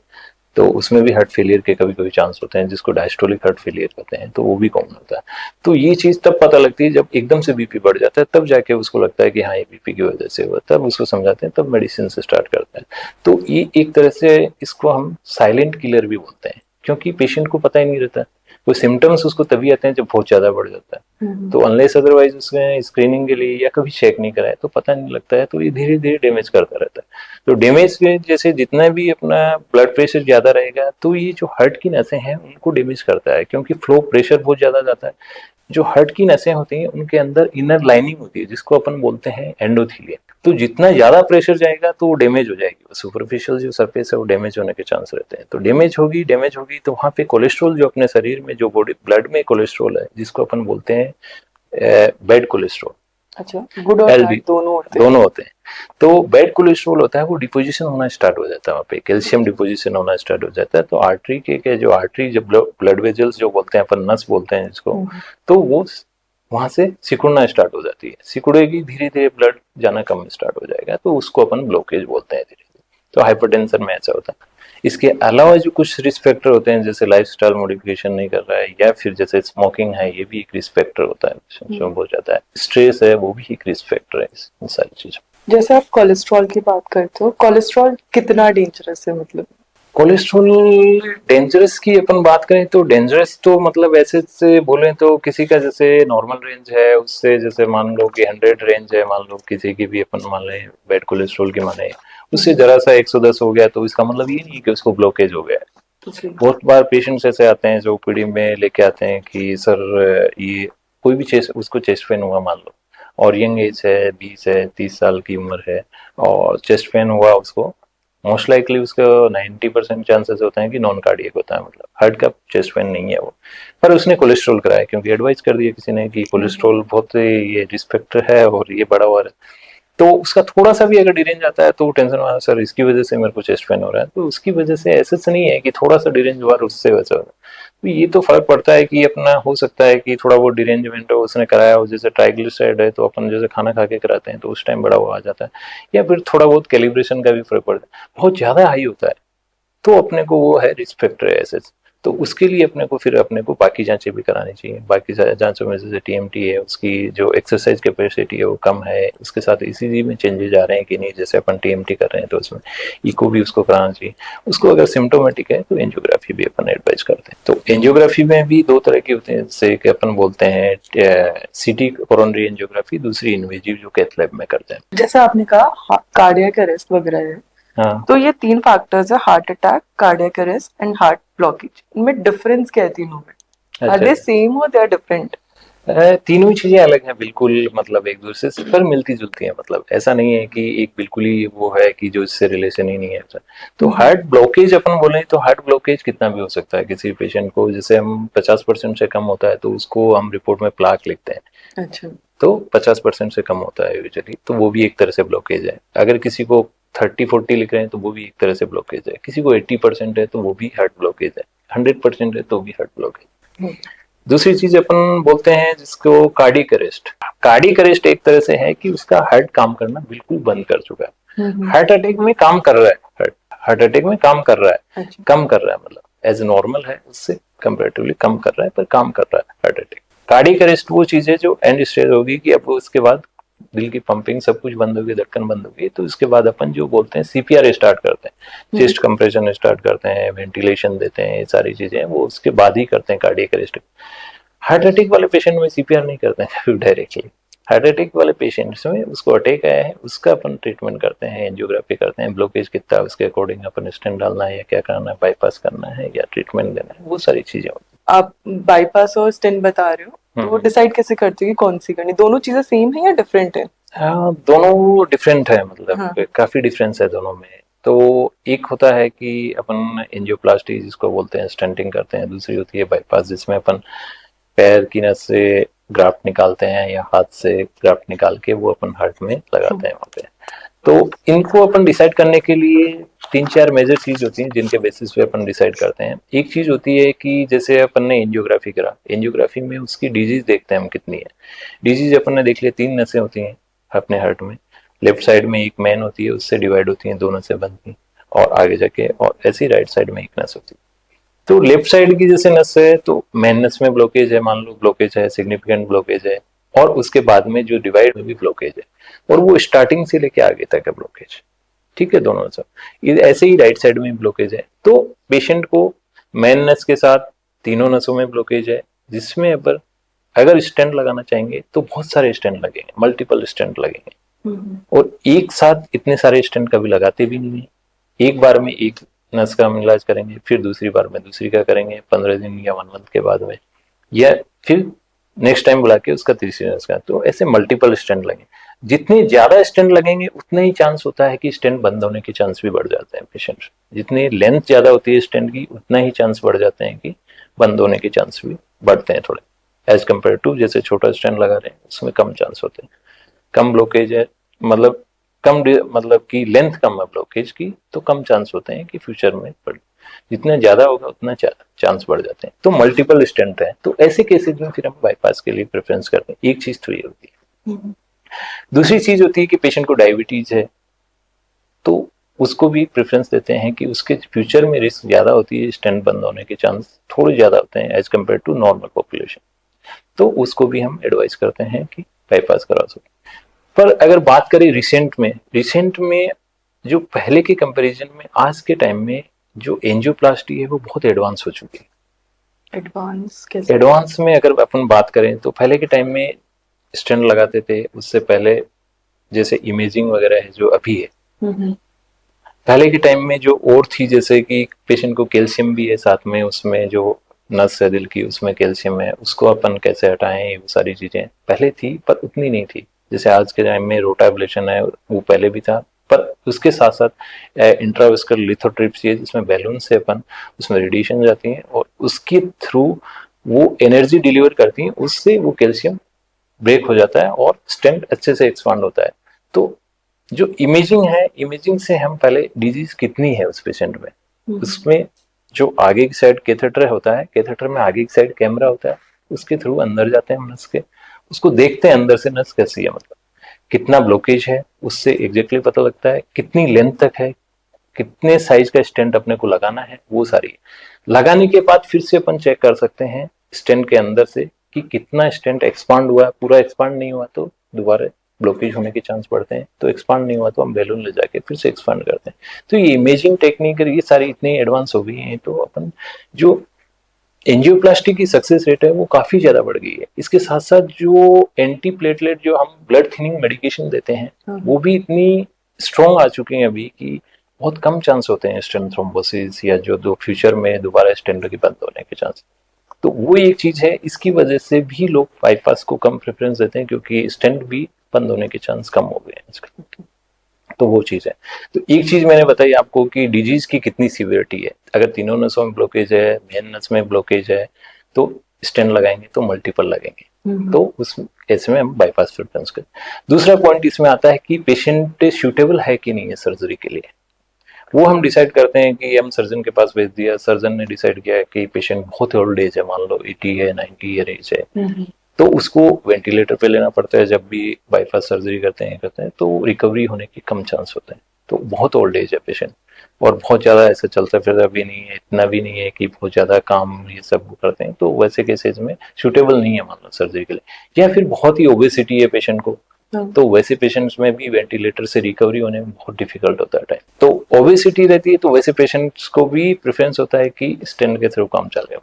तो उसमें भी हार्ट फेलियर के कभी कभी चांस होते हैं, जिसको डायस्टोलिक हार्ट फेलियर कहते हैं, तो वो भी कॉमन होता है। तो ये चीज तब पता लगती है जब एकदम से बीपी बढ़ जाता है, तब जाके उसको लगता है कि हाँ ये बीपी की वजह से हुआ, तब उसको समझाते हैं, तब मेडिसिन से स्टार्ट करते हैं। तो ये एक तरह से इसको हम साइलेंट किलर भी बोलते हैं, क्योंकि पेशेंट को पता ही नहीं रहता, वो सिम्टम्स उसको तभी आते हैं जब बहुत ज्यादा बढ़ जाता है, तो अनलेस अदरवाइज उसमें स्क्रीनिंग के लिए या कभी चेक नहीं कराए तो पता नहीं लगता है, तो ये धीरे धीरे डैमेज करता रहता है। तो डैमेज के जैसे जितना भी अपना ब्लड प्रेशर ज्यादा रहेगा तो ये जो हार्ट की नसें हैं उनको डैमेज करता है, क्योंकि फ्लो प्रेशर बहुत ज्यादा जाता है। जो हार्ट की नसें होती हैं उनके अंदर इनर लाइनिंग होती है जिसको अपन बोलते हैं एंडोथीलियम, तो जितना ज्यादा प्रेशर जाएगा तो वो डैमेज हो जाएगी, सुपरफिशियल जो सरफेस है वो डैमेज होने के चांस रहते हैं, तो डैमेज होगी तो वहां पे कोलेस्ट्रॉल जो अपने शरीर में जो बॉडी ब्लड में कोलेस्ट्रॉल है जिसको अपन बोलते हैं बैड कोलेस्ट्रॉल,
अच्छा, गुड और
एलडी
बैड दोनों होते हैं।
दोनों होते हैं। तो बैड कोलेस्ट्रॉल होता है वो डिपोजिशन होना स्टार्ट हो जाता है, वहाँ पे कैल्शियम डिपोजिशन होना स्टार्ट हो जाता है, तो आर्टरी के जो आर्टरी जब ब्लड वेजल्स जो बोलते हैं अपन, नस बोलते हैं जिसको, तो वो वहां से सिकुड़ना स्टार्ट हो जाती है, सिकुड़ेगी धीरे धीरे ब्लड जाना कम स्टार्ट हो जाएगा, तो उसको अपन ब्लॉकेज बोलते हैं धीरे धीरे। तो हाइपरटेंशन में ऐसा होता है। इसके अलावा जो कुछ रिस्क फैक्टर होते हैं, जैसे लाइफस्टाइल मॉडिफिकेशन नहीं कर रहा है, या फिर जैसे स्मोकिंग है, ये भी एक रिस्क फैक्टर होता है जो बहुत ज्यादा है, स्ट्रेस है वो भी एक रिस्क फैक्टर है, इन सारी चीजों।
जैसे आप कोलेस्ट्रॉल की बात करते हो, कोलेस्ट्रॉल कितना डेंजरस है मतलब?
कोलेस्ट्रॉल डेंजरस की अपन बात करें तो डेंजरस तो मतलब ऐसे से बोले तो किसी का जैसे नॉर्मल रेंज है उससे, जैसे मान लो कि 100 रेंज है, मान लो किसी की भी अपन मान लें बैड कोलेस्ट्रॉल की माने, उससे जरा सा 110 हो गया तो इसका मतलब ये नहीं कि उसको ब्लॉकेज हो गया है।
जी।
बहुत बार पेशेंट्स ऐसे आते हैं जो पीडी में लेके आते हैं कि सर ये कोई भी चेस्ट, उसको चेस्ट पेन हुआ मान लो, और यंग एज है, 20 है, 30 साल की उम्र है, और चेस्ट पेन हुआ उसको, मोस्ट लाइकली उसका 90% चांसेस होते हैं कि नॉन कार्डियक होता है, मतलब हार्ट का चेस्ट पेन नहीं है वो, पर उसने कोलेस्ट्रॉल कराया क्योंकि एडवाइस कर दिया किसी ने कि कोलेस्ट्रॉल बहुत ये रिस्क फैक्टर है और ये बड़ा हुआ है, तो उसका थोड़ा सा भी अगर डिरेंज आता है तो टेंशन वाला, सर इसकी वजह से मेरे को चेस्ट पेन हो रहा है, तो उसकी वजह से ऐसा से नहीं है कि थोड़ा सा डिरेंज हुआ और उससे वजह हो रहा है। तो ये तो फर्क पड़ता है कि अपना हो सकता है कि थोड़ा बहुत डिरेंजमेंट हो उसने कराया हो, जैसे ट्राइग्लिसराइड है तो अपन जैसे खाना खा के कराते हैं तो उस टाइम बड़ा हुआ आ जाता है, या फिर थोड़ा बहुत कैलिब्रेशन का भी फर्क पड़ता है, बहुत ज्यादा हाई होता है तो अपने को वो है रिस्क फैक्टर है ऐसे। तो उसके लिए अपने को बाकी जांचें भी करानी चाहिए। बाकी सारी जांचों में जैसे टीएमटी है, उसकी जो एक्सरसाइज कैपेसिटी है वो कम है, उसके साथ ईसीजी में चेंजेस आ रहे हैं कि नहीं, जैसे अपन टीएमटी कर रहे हैं तो उसमें इको भी उसको कराना चाहिए। उसको अगर सिम्टोमेटिक है तो एंजियोग्राफी भी अपन एडवाइस करते हैं। तो एंजियोग्राफी में भी दो तरह की होती है, जैसे कि अपन बोलते हैं सीटी कोरोनरी एंजियोग्राफी, दूसरी इन्वेजिव जो कैथ लैब में करते हैं।
जैसा आपने कहा कार्डियक अरेस्ट वगैरह है,
हाँ,
तो ये 3 फैक्टर्स है, heart attack, cardiac arrest and heart blockage. इनमें डिफरेंस क्या है तीनों में? आर
अच्छा।
दे सेम और दे आर डिफरेंट?
तीनों ही चीजें अलग हैं बिल्कुल, मतलब एक दूसरे से पर मिलती जुलती हैं। मतलब ऐसा नहीं है कि एक बिल्कुल ही वो है कि जो इससे रिलेशन ही नहीं है। तो हार्ट ब्लॉकेज अपन बोले तो हार्ट ब्लॉकेज कितना भी हो सकता है किसी पेशेंट को। जैसे हम 50% से कम होता है तो उसको हम रिपोर्ट में प्लाक लिखते हैं।
अच्छा।
तो 50% से कम होता है यूजुअली, तो वो भी एक तरह से ब्लॉकेज है। अगर किसी को 30-40 लिख रहे हैं तो वो भी एक तरह से ब्लॉकेज है। किसी को 80% है तो वो भी हार्ट ब्लॉकेज है। 100% है तो भी हार्ट ब्लॉकेज। दूसरी चीज अपन बोलते हैं जिसको कार्डियक अरेस्ट। कार्डियक अरेस्ट एक तरह से है कि उसका हार्ट काम करना बिल्कुल बंद कर चुका है। हार्ट अटैक में काम कर रहा है, हार्ट अटैक में काम कर रहा है,
अच्छा।
कम कर रहा है, मतलब एज नॉर्मल है, उससे कंपेरेटिवली कम कर रहा है पर काम कर रहा है हार्ट अटैक। कार्डियक अरेस्ट वो चीज है जो एंड स्टेज होगी कि अब उसके बाद दिल की पंपिंग सब कुछ बंद होगी, धड़कन बंद होगी, तो इसके बाद अपन जो बोलते हैं सीपीआर स्टार्ट करते हैं, चेस्ट कंप्रेशन स्टार्ट करते हैं, वेंटिलेशन देते हैं, ये सारी चीजें वो उसके बाद ही करते हैं कार्डियक अरेस्ट। हार्ट अटैक वाले पेशेंट में सीपीआर नहीं करते हैं डायरेक्टली। हार्ट अटैक वाले पेशेंट्स में उसको अटैक आया है, उसका अपन ट्रीटमेंट करते हैं, एंजियोग्राफी करते हैं, ब्लॉकेज कितना है उसके अकॉर्डिंग अपन स्टेंट डालना है या क्या करना है, बाईपास करना है या ट्रीटमेंट देना है, वो सारी चीजें होती
आप बाईपास और स्टेंट बता रहे हो, तो वो डिसाइड कैसे करते हो कि कौन सी करनी? दोनों चीजें सेम है या डिफरेंट है?
हैं। हाँ, दोनों डिफरेंट है, मतलब
हाँ।
काफी डिफरेंस है दोनों में। तो एक होता है कि अपन एंजियोप्लास्टी जिसको बोलते हैं, स्टंटिंग करते हैं। दूसरी होती है बाईपास, जिसमें अपन पैर की नस से ग्राफ्ट निकालते हैं या हाथ से ग्राफ्ट निकाल के वो अपन हार्ट में लगाते हैं वहां पे। तो इनको अपन डिसाइड करने के लिए 3-4 मेजर चीज होती हैं जिनके बेसिस पे अपन डिसाइड करते हैं। एक चीज होती है कि जैसे अपन ने एंजियोग्राफी करा, एंजियोग्राफी में उसकी डिजीज देखते हैं हम कितनी है। डिजीज अपन ने देख लिया, 3 नसें होती हैं अपने हार्ट में। लेफ्ट साइड में एक मेन होती है, उससे डिवाइड होती है, 2 नसें बनती हैं, और आगे जाके और ऐसी राइट साइड में एक नस होती है। तो लेफ्ट साइड की जैसे नस है तो मेन नस में ब्लॉकेज है, मान लो ब्लॉकेज है, सिग्निफिकेंट ब्लॉकेज है, और उसके बाद में जो डिवाइड में भी ब्लॉकेज है, और वो स्टार्टिंग से लेके आगे तक है ब्लॉकेज। ठीक है, दोनों नसों। ऐसे ही राइट साइड में ब्लॉकेज है, तो पेशेंट को मेन नस के साथ तीनों नसों में ब्लॉकेज है, जिसमें अगर स्टेंट लगाना चाहेंगे तो बहुत सारे स्टेंट लगेंगे, मल्टीपल स्टेंट लगेंगे, और एक साथ इतने सारे स्टेंट कभी लगाते भी नहीं है। एक बार में एक नस का हम इलाज करेंगे, फिर दूसरी बार में दूसरी का करेंगे 15 दिन या 1 मंथ के बाद में, या फिर नेक्स्ट टाइम बुला के उसका तीसरी नस का। तो ऐसे मल्टीपल स्टेंट लगे। जितने ज्यादा स्टेंट लगेंगे उतना ही चांस होता है कि स्टेंट बंद होने के चांस भी बढ़ जाते हैं पेशेंट। जितनी लेंथ ज्यादा होती है स्टेंट की, उतना ही चांस बढ़ जाते हैं कि बंद होने के चांस भी बढ़ते हैं थोड़े, एज कम्पेयर टू जैसे छोटा स्टेंट लगा रहे हैं उसमें कम चांस होते हैं। कम ब्लॉकेज है, मतलब मतलब कि लेंथ कम है ब्लॉकेज की, तो कम चांस होते हैं कि फ्यूचर में जितना ज्यादा होगा उतना चांस बढ़ जाते हैं। तो मल्टीपल स्टेंट है, तो ऐसे केसेस में फिर हम बाईपास के लिए प्रेफरेंस करते हैं। एक चीज तो ये होती है। दूसरी चीज होती है कि पेशेंट को डायबिटीज है, तो उसको भी प्रेफरेंस देते हैं कि उसके फ्यूचर में रिस्क ज्यादा होती है, स्टेंट बंद होने के चांस थोड़े ज्यादा होते हैं as compare to normal population. तो उसको भी हम एडवाइस करते हैं कि बाईपास करा सके। पर अगर बात करें रिसेंट में जो पहले के कंपैरिजन में आज के टाइम में जो एंजियोप्लास्टी है वो बहुत एडवांस हो चुकी है।
एडवांस कैसे?
एडवांस में अगर अपन बात करें तो पहले के टाइम में स्टेंट लगाते थे, उससे पहले जैसे इमेजिंग वगैरह है जो अभी है। पहले के टाइम में जो और थी, जैसे कि पेशेंट को कैल्शियम भी है साथ में, उसमें जो नस है दिल की उसमें कैल्शियम है, उसको अपन कैसे हटाएं, वो सारी चीजें पहले थी पर उतनी नहीं थी। जैसे आज के टाइम में रोटाब्लेशन है, वो पहले भी था, पर उसके साथ साथ इंट्रावेस्कुलर लिथोट्रिप्सी है जिसमें बैलून से अपन उसमें रेडिएशन जाती है और उसके थ्रू वो एनर्जी डिलीवर करती है, उससे वो कैल्शियम ब्रेक हो जाता है और स्टेंट अच्छे से एक्सपांड होता है। तो जो इमेजिंग है, इमेजिंग से हम पहले डिजीज कितनी है उस पेशेंट में, उसमें जो आगे की साइड कैथेटर होता है, कैथेटर में आगे की साइड कैमरा होता है, उसके थ्रू अंदर जाते हैं हम नस के, उसको देखते हैं अंदर से नस कैसी है, मतलब कितना ब्लॉकेज है, उससे एग्जैक्टली पता लगता है कितनी लेंथ तक है, कितने साइज का स्टेंट अपने को लगाना है, वो सारी लगाने के बाद फिर से अपन चेक कर सकते हैं स्टेंट के अंदर से कि कितना स्टेंट एक्सपांड हुआ है। पूरा एक्सपांड नहीं हुआ तो दोबारा ब्लॉकेज होने के चांस बढ़ते हैं, तो एक्सपांड नहीं हुआ तो हम बैलून ले जाके फिर से एक्सपांड करते हैं। तो ये इमेजिंग टेक्निक ये सारी इतनी एडवांस हो गई हैं, तो अपन जो एंजियोप्लास्टी की सक्सेस रेट है वो काफी ज्यादा बढ़ गई है। इसके साथ साथ जो एंटी प्लेटलेट जो हम ब्लड थिनिंग मेडिकेशन देते हैं वो भी इतनी स्ट्रॉन्ग आ चुकी हैं अभी कि बहुत कम चांस होते हैं स्टेंट थ्रोम्बोसिस या जो दो फ्यूचर में दोबारा स्टेंट की बंद होने के चांस। तो वो एक चीज है, इसकी वजह से भी लोग बाईपास को कम प्रेफरेंस देते हैं क्योंकि स्टेंट भी बंद होने के चांस कम हो गए हैं आजकल। तो वो चीज है। तो एक चीज मैंने बताई आपको कि डिजीज की कितनी सीवियरिटी है। अगर तीनों नसों में ब्लॉकेज है, मेन नस में ब्लॉकेज है, तो स्टेंट लगाएंगे तो मल्टीपल लगेंगे। तो उस ऐसे में हम बाईपास प्रेफरेंस करें। दूसरा पॉइंट इसमें आता है कि पेशेंट सूटेबल है कि नहीं है सर्जरी के लिए। वो हम डिसाइड करते हैं कि हम सर्जन के पास भेज दिया, सर्जन ने डिसाइड किया कि पेशेंट बहुत ओल्ड एज है, मान लो 80 है, 90 ईयर एज है, तो उसको वेंटिलेटर पे लेना पड़ता है। जब भी बाईपास सर्जरी करते हैं तो रिकवरी होने के कम चांस होते हैं। तो बहुत ओल्ड एज है पेशेंट और बहुत ज्यादा ऐसा चलता फिरता भी नहीं है, इतना भी नहीं है कि बहुत ज्यादा काम ये सब करते हैं, तो वैसे केसेज में सूटेबल नहीं है मान लो सर्जरी के लिए। या फिर बहुत ही ओबेसिटी है पेशेंट को, तो वैसे पेशेंट्स में भी वेंटिलेटर से रिकवरी होने में बहुत डिफिकल्ट होता है टाइम। तो ओबेसिटी रहती है तो वैसे पेशेंट्स को भी प्रेफरेंस होता है कि स्टेंट के थ्रू काम चलेगा।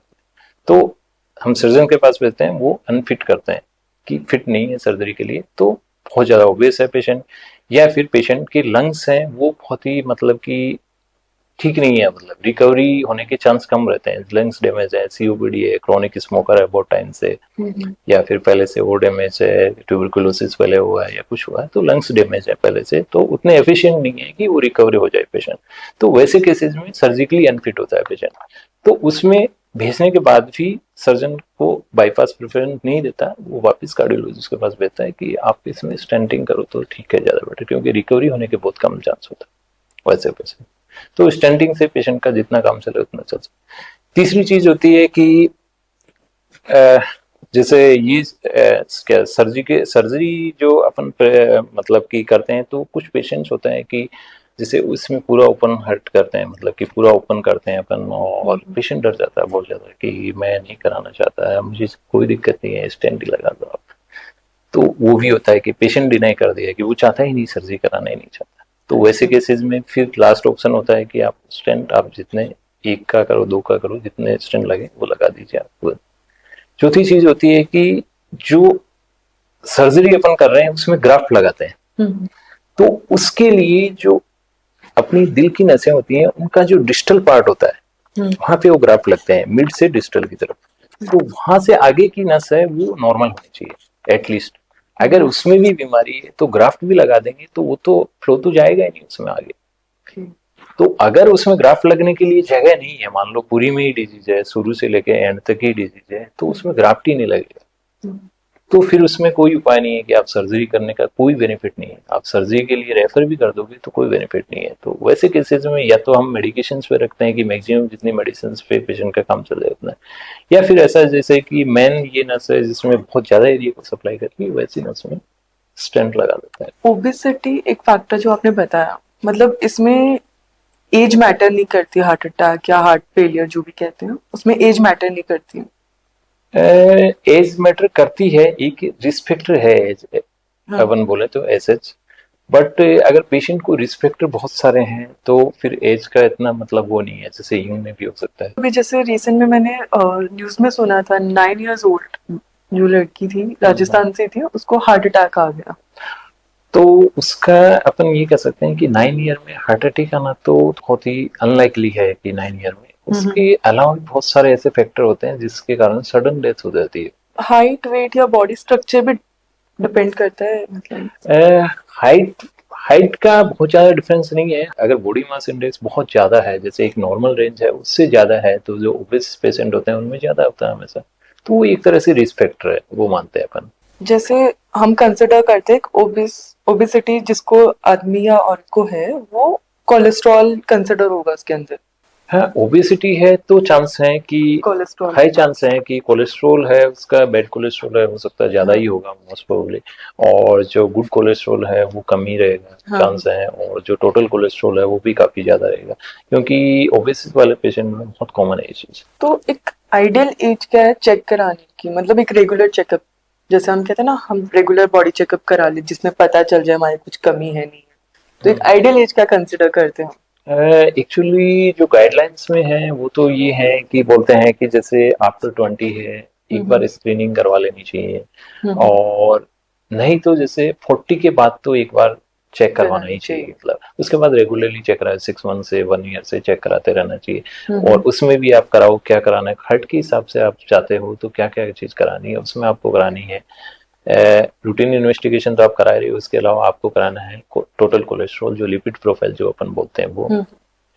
तो हम सर्जन के पास भेजते हैं, वो अनफिट करते हैं कि फिट नहीं है सर्जरी के लिए, तो बहुत ज्यादा ओबेस है पेशेंट, या फिर पेशेंट के लंग्स हैं वो बहुत ही मतलब कि ठीक नहीं है, मतलब रिकवरी होने के चांस कम रहते हैं। लंग्स डैमेज है, सीओपीडी है, क्रोनिक स्मोकर है बहुत टाइम से, या फिर पहले से वो डैमेज है, ट्यूबरकुलोसिस पहले हुआ है या कुछ हुआ है, तो लंग्स डैमेज है पहले से, तो उतने एफिशिएंट नहीं है कि वो रिकवरी हो जाए पेशेंट। तो वैसे केसेस में सर्जिकली अनफिट होता है पेशेंट। तो उसमें भेजने के बाद भी सर्जन को बाईपास प्रेफरेंस नहीं देता, वो वापस कार्डियोलॉजिस्ट के पास भेजता है कि आप इसमें स्टेंटिंग करो तो ठीक है, ज्यादा बेटर, क्योंकि रिकवरी होने के बहुत कम चांस होता है वैसे पेशेंट। तो स्टेंटिंग से पेशेंट का जितना काम चले उतना चल सकता। तीसरी चीज होती है कि जैसे ये क्या सर्जरी जो अपन मतलब कि करते हैं, तो कुछ पेशेंट्स होते हैं कि जैसे उसमें पूरा ओपन हार्ट करते हैं, मतलब कि पूरा ओपन करते हैं अपन, और पेशेंट डर जाता है बहुत ज्यादा कि मैं नहीं कराना चाहता है, मुझे कोई दिक्कत नहीं है, स्टेंट ही लगा दो आप। तो वो भी होता है कि पेशेंट डिनाई कर दिया कि वो चाहता ही नहीं, सर्जरी कराना ही नहीं चाहता। तो वैसे केसेस में फिर लास्ट ऑप्शन होता है कि आप स्टेंट आप जितने एक का करो, दो का करो, जितने स्टेंट लगे वो लगा दीजिए आप। चौथी चीज होती है कि जो सर्जरी अपन कर रहे हैं उसमें ग्राफ्ट लगाते हैं, तो उसके लिए जो अपनी दिल की नसें होती हैं उनका जो डिस्टल पार्ट होता है वहां पे वो ग्राफ्ट लगते हैं, मिड से डिस्टल की तरफ। तो वहां से आगे की नस है वो नॉर्मल होनी चाहिए एटलीस्ट। अगर उसमें भी बीमारी है तो ग्राफ्ट भी लगा देंगे तो वो तो फ्लो तो जाएगा ही नहीं उसमें आगे। तो अगर उसमें ग्राफ्ट लगने के लिए जगह नहीं है, मान लो पूरी में ही डिजीज है, शुरू से लेके एंड तक ही डिजीज है, तो उसमें ग्राफ्ट ही नहीं लगेगा, तो फिर उसमें कोई उपाय नहीं है कि आप सर्जरी करने का कोई बेनिफिट नहीं है। आप सर्जरी के लिए रेफर भी कर दोगे तो कोई बेनिफिट नहीं है। तो वैसे केसेस में या तो हम मेडिकेशन पे रखते हैं कि मैक्सिमम जितनी मेडिसिन पे पेशेंट का काम चल जाए उतना, या फिर ऐसा जैसे कि मेन ये नस है जिसमें बहुत ज्यादा एरिया को सप्लाई करती है, वैसी नस में स्टेंट लगा देता है।
ओबेसिटी एक फैक्टर जो आपने बताया, मतलब इसमें एज मैटर नहीं करती, हार्ट अटैक या हार्ट फेलियर जो भी कहते हैं उसमें एज मैटर नहीं करती।
एज मैटर करती है, एक रिस्क फैक्टर है एज, अपन बोले तो एज, बट अगर पेशेंट को रिस्क फैक्टर बहुत सारे हैं तो फिर एज का इतना मतलब वो नहीं है, जैसे यंग में भी हो सकता है।
अभी जैसे रिसेंट में मैंने न्यूज में सुना था 9 इयर्स ओल्ड जो लड़की थी, राजस्थान से थी, उसको हार्ट अटैक आ गया।
तो उसका अपन ये कह सकते हैं कि 9 ईयर में हार्ट अटैक आना तो बहुत ही अनलाइकली है कि 9 ईयर में। उसके अलावा बहुत सारे ऐसे फैक्टर होते हैं जिसके कारण सडन डेथ हो जाती है।
हाइट, वेट या बॉडी स्ट्रक्चर भी डिपेंड करता है, मतलब
हाइट का बहुत ज्यादा डिफरेंस नहीं है। अगर बॉडी मास इंडेक्स बहुत ज्यादा है, जैसे एक नॉर्मल रेंज है उससे ज्यादा है, तो जो ओबेस पेशेंट होते हैं उनमें ज्यादा होता है हमेशा, तो वो एक तरह से रिस्क फैक्टर है, वो मानते हैं अपन।
जैसे हम कंसिडर करते हैं ओबेसिटी जिसको आदमी या औरत को है, वो कोलेस्ट्रॉल कंसिडर होगा उसके अंदर।
हाँ, ओबेसिटी है तो चांस है कि
कोलेस्ट्रॉल
हाई चांस है कि कोलेस्ट्रॉल है, उसका बैड कोलेस्ट्रॉल है, हो सकता है ज्यादा ही होगा मोस्ट प्रोबेबली, और जो गुड कोलेस्ट्रॉल है वो कम ही रहेगा
हाँ
चांस है, और जो टोटल कोलेस्ट्रॉल है वो भी काफी ज्यादा रहेगा, क्योंकि ओबेसिटी वाले पेशेंट में बहुत कॉमन है ये चीज।
तो एक आइडियल एज क्या है चेक कराने की, मतलब एक रेगुलर चेकअप, जैसे हम कहते हैं ना, हम रेगुलर बॉडी चेकअप करा ले जिसमें पता चल जाए हमारी कुछ कमी है नहीं है, तो एक आइडियल एज क्या कंसिडर करते हैं?
एक्चुअली जो गाइडलाइंस में है वो तो ये है कि बोलते हैं कि जैसे आफ्टर 20 है एक बार स्क्रीनिंग करवा लेनी चाहिए,
हम्म,
और नहीं तो जैसे 40 के बाद तो एक बार चेक करवाना
करानी
ही चाहिए,
चाहिए।
मतलब उसके बाद रेगुलरली चेक करा 6 मंथ से 1 ईयर से चेक कराते रहना चाहिए। और
हम्म,
उसमें भी आप कराओ, क्या कराना है हार्ट के हिसाब से आप चाहते हो तो क्या क्या चीज करानी है उसमें आपको करानी है। रूटीन इन्वेस्टिगेशन तो आप करा रहे हो, उसके अलावा आपको कराना है टोटल कोलेस्ट्रॉल, जो लिपिड प्रोफाइल जो अपन बोलते हैं वो,
हम्म।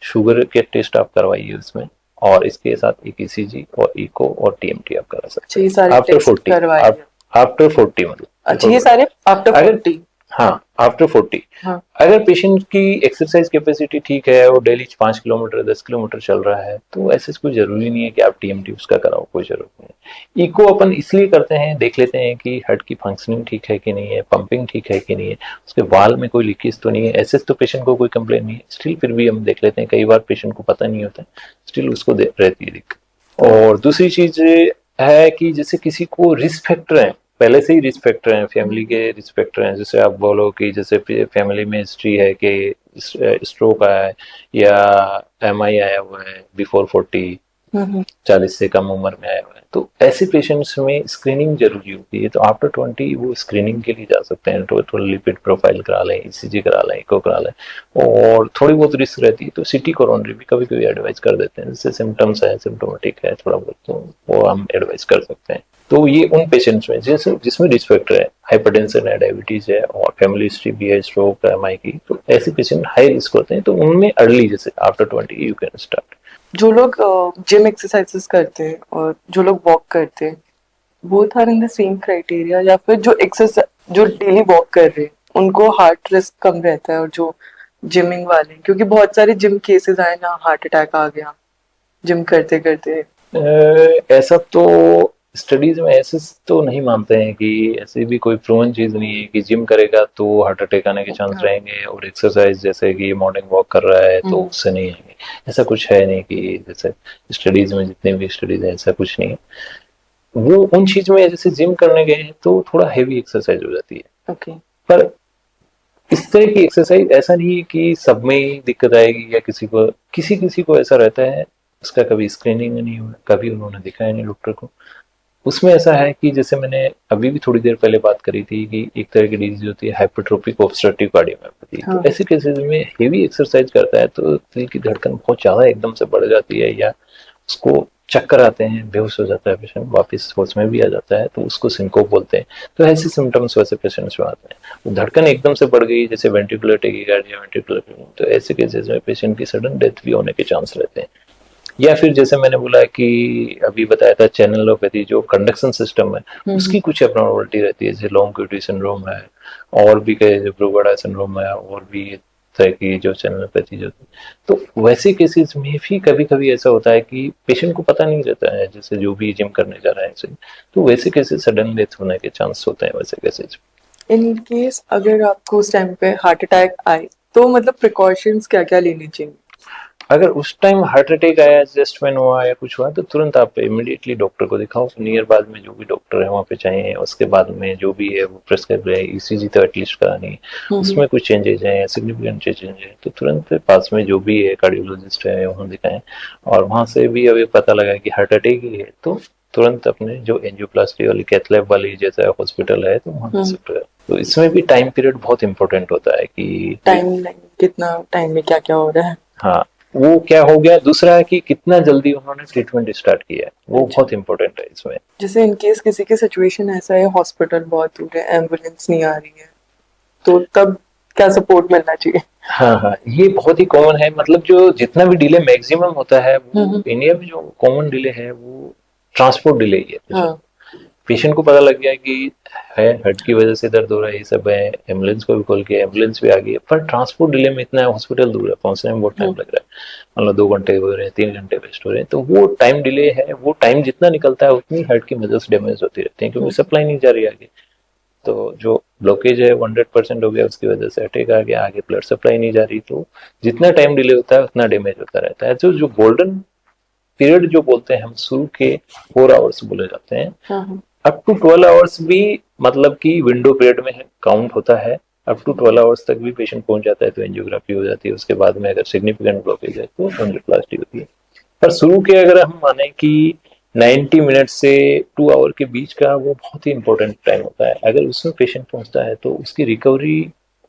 शुगर के टेस्ट आप करवाइए उसमें, और इसके साथ एक ईसीजी और इको और टीएमटी आप करा
अच्छा,
सकते
ये
हैं
सारे
आफ्टर
टेस्ट
40।
करवाइए।
आफ्टर 40 मतलब
अच्छा,
बिफोर
ये
40
सारे आफ्टर
अगर
40?
हाँ आफ्टर 40।
हाँ।
अगर पेशेंट की एक्सरसाइज कैपेसिटी ठीक है और डेली 5 किलोमीटर 10 किलोमीटर चल रहा है तो ऐसे कोई जरूरी नहीं है कि आप टीएमटी उसका कराओ, कोई जरूरत नहीं है। इको अपन इसलिए करते हैं, देख लेते हैं कि हार्ट की फंक्शनिंग ठीक है कि नहीं है, पंपिंग ठीक है कि नहीं है, उसके वाल में कोई लीकेज तो नहीं है, ऐसे तो पेशेंट को कोई कंप्लेन नहीं है, स्टिल फिर भी हम देख लेते हैं, कई बार पेशेंट को पता नहीं होता है, स्टिल उसको रहती है दिक्कत। और दूसरी चीज है कि जैसे किसी को रिस्क फैक्टर है, पहले से ही रिस्क फैक्टर हैं, फैमिली के रिस्क फैक्टर हैं, जैसे आप बोलो कि जैसे फैमिली में हिस्ट्री है कि स्ट्रोक आया है या एमआई आया हुआ है बिफोर 40, 40 से कम उम्र में आया हुआ है, तो ऐसे पेशेंट्स में स्क्रीनिंग जरूरी होती है, तो आफ्टर 20 वो स्क्रीनिंग के लिए जा सकते हैं, तो थोड़ा लिपिड प्रोफाइल करा लें, ईसीजी करा लें, इको करा लें, और थोड़ी बहुत रिस्क रहती है तो सिटी कोरोनरी भी कभी कभी एडवाइस कर देते हैं, जैसे सिम्टम्स है, सिम्टोमेटिक है थोड़ा बहुत, तो वो हम एडवाइस कर सकते हैं। तो ये उन पेशेंट्स में जैसे जिसमें रिस्क फैक्टर है, हाइपरटेंशन है, डायबिटीज है, और फैमिली हिस्ट्री भी है, स्ट्रोक है, एमआई की, तो ऐसे पेशेंट हाई रिस्क होते हैं, तो उनमें अर्ली जैसे आफ्टर 20 यू कैन स्टार्ट।
जो लोग जिम एक्सरसाइजेस करते हैं और जो लोग वॉक करते हैं, both are in the same criteria, या फिर जो एक्सरसाइज जो डेली वॉक कर रहे हैं उनको हार्ट रिस्क कम रहता है, और जो जिमिंग वाले, क्योंकि बहुत सारे जिम केसेस आए ना, हार्ट अटैक आ गया जिम करते करते।
ऐसा तो स्टडीज में ऐसे तो नहीं मानते हैं कि ऐसी भी कोई प्रूवन चीज नहीं है कि जिम करेगा तो हार्ट अटैक आने के चांस
हाँ।
रहेंगे, और एक्सरसाइज जैसे कि मॉर्निंग वॉक कर रहा है तो उससे नहीं आएंगे, ऐसा कुछ है नहीं कि जैसे स्टडीज में जितने भी स्टडीज है ऐसा कुछ नहीं है। वो उन चीज में जैसे जिम करने गए हैं तो थोड़ा हैवी एक्सरसाइज हो जाती है,
ओके।
पर इस तरह की एक्सरसाइज ऐसा नहीं है कि सब में ही दिक्कत आएगी, या किसी किसी को ऐसा रहता है, उसका कभी स्क्रीनिंग नहीं हुआ, कभी उन्होंने दिखाया नहीं डॉक्टर को, उसमें ऐसा है कि जैसे मैंने अभी भी थोड़ी देर पहले बात करी थी कि एक तरह की डिजीज होती है हाइपरट्रोपिक ऑब्स्ट्रक्टिव कार्डियोमायोपैथी,
हाँ।
तो ऐसे केसेस में हेवी एक्सरसाइज करता है तो दिल की धड़कन बहुत ज्यादा एकदम से बढ़ जाती है, या उसको चक्कर आते हैं, बेहोश हो जाता है पेशेंट, वापस होश में भी आ जाता है, तो उसको सिंकोप बोलते हैं। तो ऐसे सिम्टम्स वैसे पेशेंट्स में आते हैं, धड़कन एकदम से बढ़ गई जैसे वेंट्रिकुलर टेकीकार्डिया, वेंट्रिकुलर, तो ऐसे केसेस में पेशेंट की सडन डेथ भी होने के चांस रहते हैं। या फिर जैसे मैंने बोला कि अभी बताया था चैनलोपैथी, जो कंडक्शन सिस्टम है उसकी कुछ एबनॉर्मलिटी रहती है, जैसे लॉन्ग क्यूटी सिंड्रोम है, और भी कई जो ब्रूगडा सिंड्रोम है, और भी तरह की जो चैनलोपैथी जो, तो वैसे केसेस में भी कभी कभी ऐसा होता है कि पेशेंट को पता नहीं रहता है, जैसे जो भी जिम करने जा रहा है ऐसे, तो वैसे केसेस सडन डेथ होने के चांस होते हैं वैसे केसेस।
इन केस अगर आपको उस टाइम पे हार्ट अटैक आए तो मतलब प्रिकॉशंस क्या क्या लेनी चाहिए?
अगर उस टाइम हार्ट अटैक आया, चेस्ट पेन हुआ या कुछ हुआ, तो तुरंत आप इमिडिएटली डॉक्टर को दिखाओ, नियर बाद में जो भी डॉक्टर है वहाँ पे चाहिए, उसके बाद में जो भी है वो प्रेस्क्राइब है, ईसीजी तो एटलीस्ट करानी है, उसमें कुछ चेंजेस हैं या सिग्निफिकेंट चेंजेस हैं तो तुरंत पास में जो भी है कार्डियोलॉजिस्ट है वहाँ दिखाएं, और वहाँ से भी अभी पता लगा कि हार्ट अटैक ही है तो तुरंत अपने जो एंजियोप्लास्टी वाली कैथ लैब वाली जैसा हॉस्पिटल है तो वहाँ शिफ्ट करें। तो इसमें भी टाइम पीरियड बहुत इंपॉर्टेंट होता है कि
टाइम लाइन, कितना टाइम में क्या क्या हो रहा है?
हाँ वो क्या हो गया, दूसरा है कि कितना जल्दी उन्होंने ट्रीटमेंट स्टार्ट किया है, वो
अच्छा।
बहुत इंपॉर्टेंट है इसमें।
जैसे इन केस किसी की सिचुएशन ऐसा है, हॉस्पिटल बहुत दूर है, एम्बुलेंस नहीं आ रही है, तो तब क्या सपोर्ट मिलना चाहिए?
हाँ हाँ, ये बहुत ही कॉमन है, मतलब जो जितना भी डिले मैक्सिमम होता है वो इंडिया में जो कॉमन डिले है वो ट्रांसपोर्ट डिले ही है।
हाँ।
पेशेंट को पता लग गया कि है हर्ट की वजह से दर्द हो रहा है, ये सब है, एम्बुलेंस को भी कॉल किया, एम्बुलेंस भी आ गई है, पर ट्रांसपोर्ट डिले में इतना हॉस्पिटल दूर है, पहुंचने में बहुत टाइम लग रहा है, मतलब 2 घंटे हो रहे हैं, 3 घंटे वेस्ट हो रहे हैं, तो वो टाइम डिले है, वो टाइम जितना निकलता है उतनी हर्ट की मसल्स डैमेज होती रहती है, क्योंकि सप्लाई नहीं जा रही आगे। तो जो ब्लॉकेज है 100% हो गया, उसकी वजह से अटैक आ गया, आगे ब्लड सप्लाई नहीं जा रही, तो जितना टाइम डिले होता है उतना डैमेज होता रहता है। तो जो गोल्डन पीरियड जो बोलते हैं हम, शुरू के 4 आवर्स बोले जाते हैं, अप टू 12 आवर्स भी मतलब कि विंडो पीरियड में काउंट होता है। अप टू 12 आवर्स तक भी पेशेंट पहुंच जाता है तो एंजियोग्राफी हो जाती है, उसके बाद में अगर सिग्निफिकेंट ब्लॉकेज है तो एंजियोप्लास्टी होती है। पर शुरू के अगर हम माने कि 90 मिनट से 2 आवर के बीच का वो बहुत ही इंपॉर्टेंट टाइम होता है, अगर उसमें पेशेंट पहुंचता है तो उसकी रिकवरी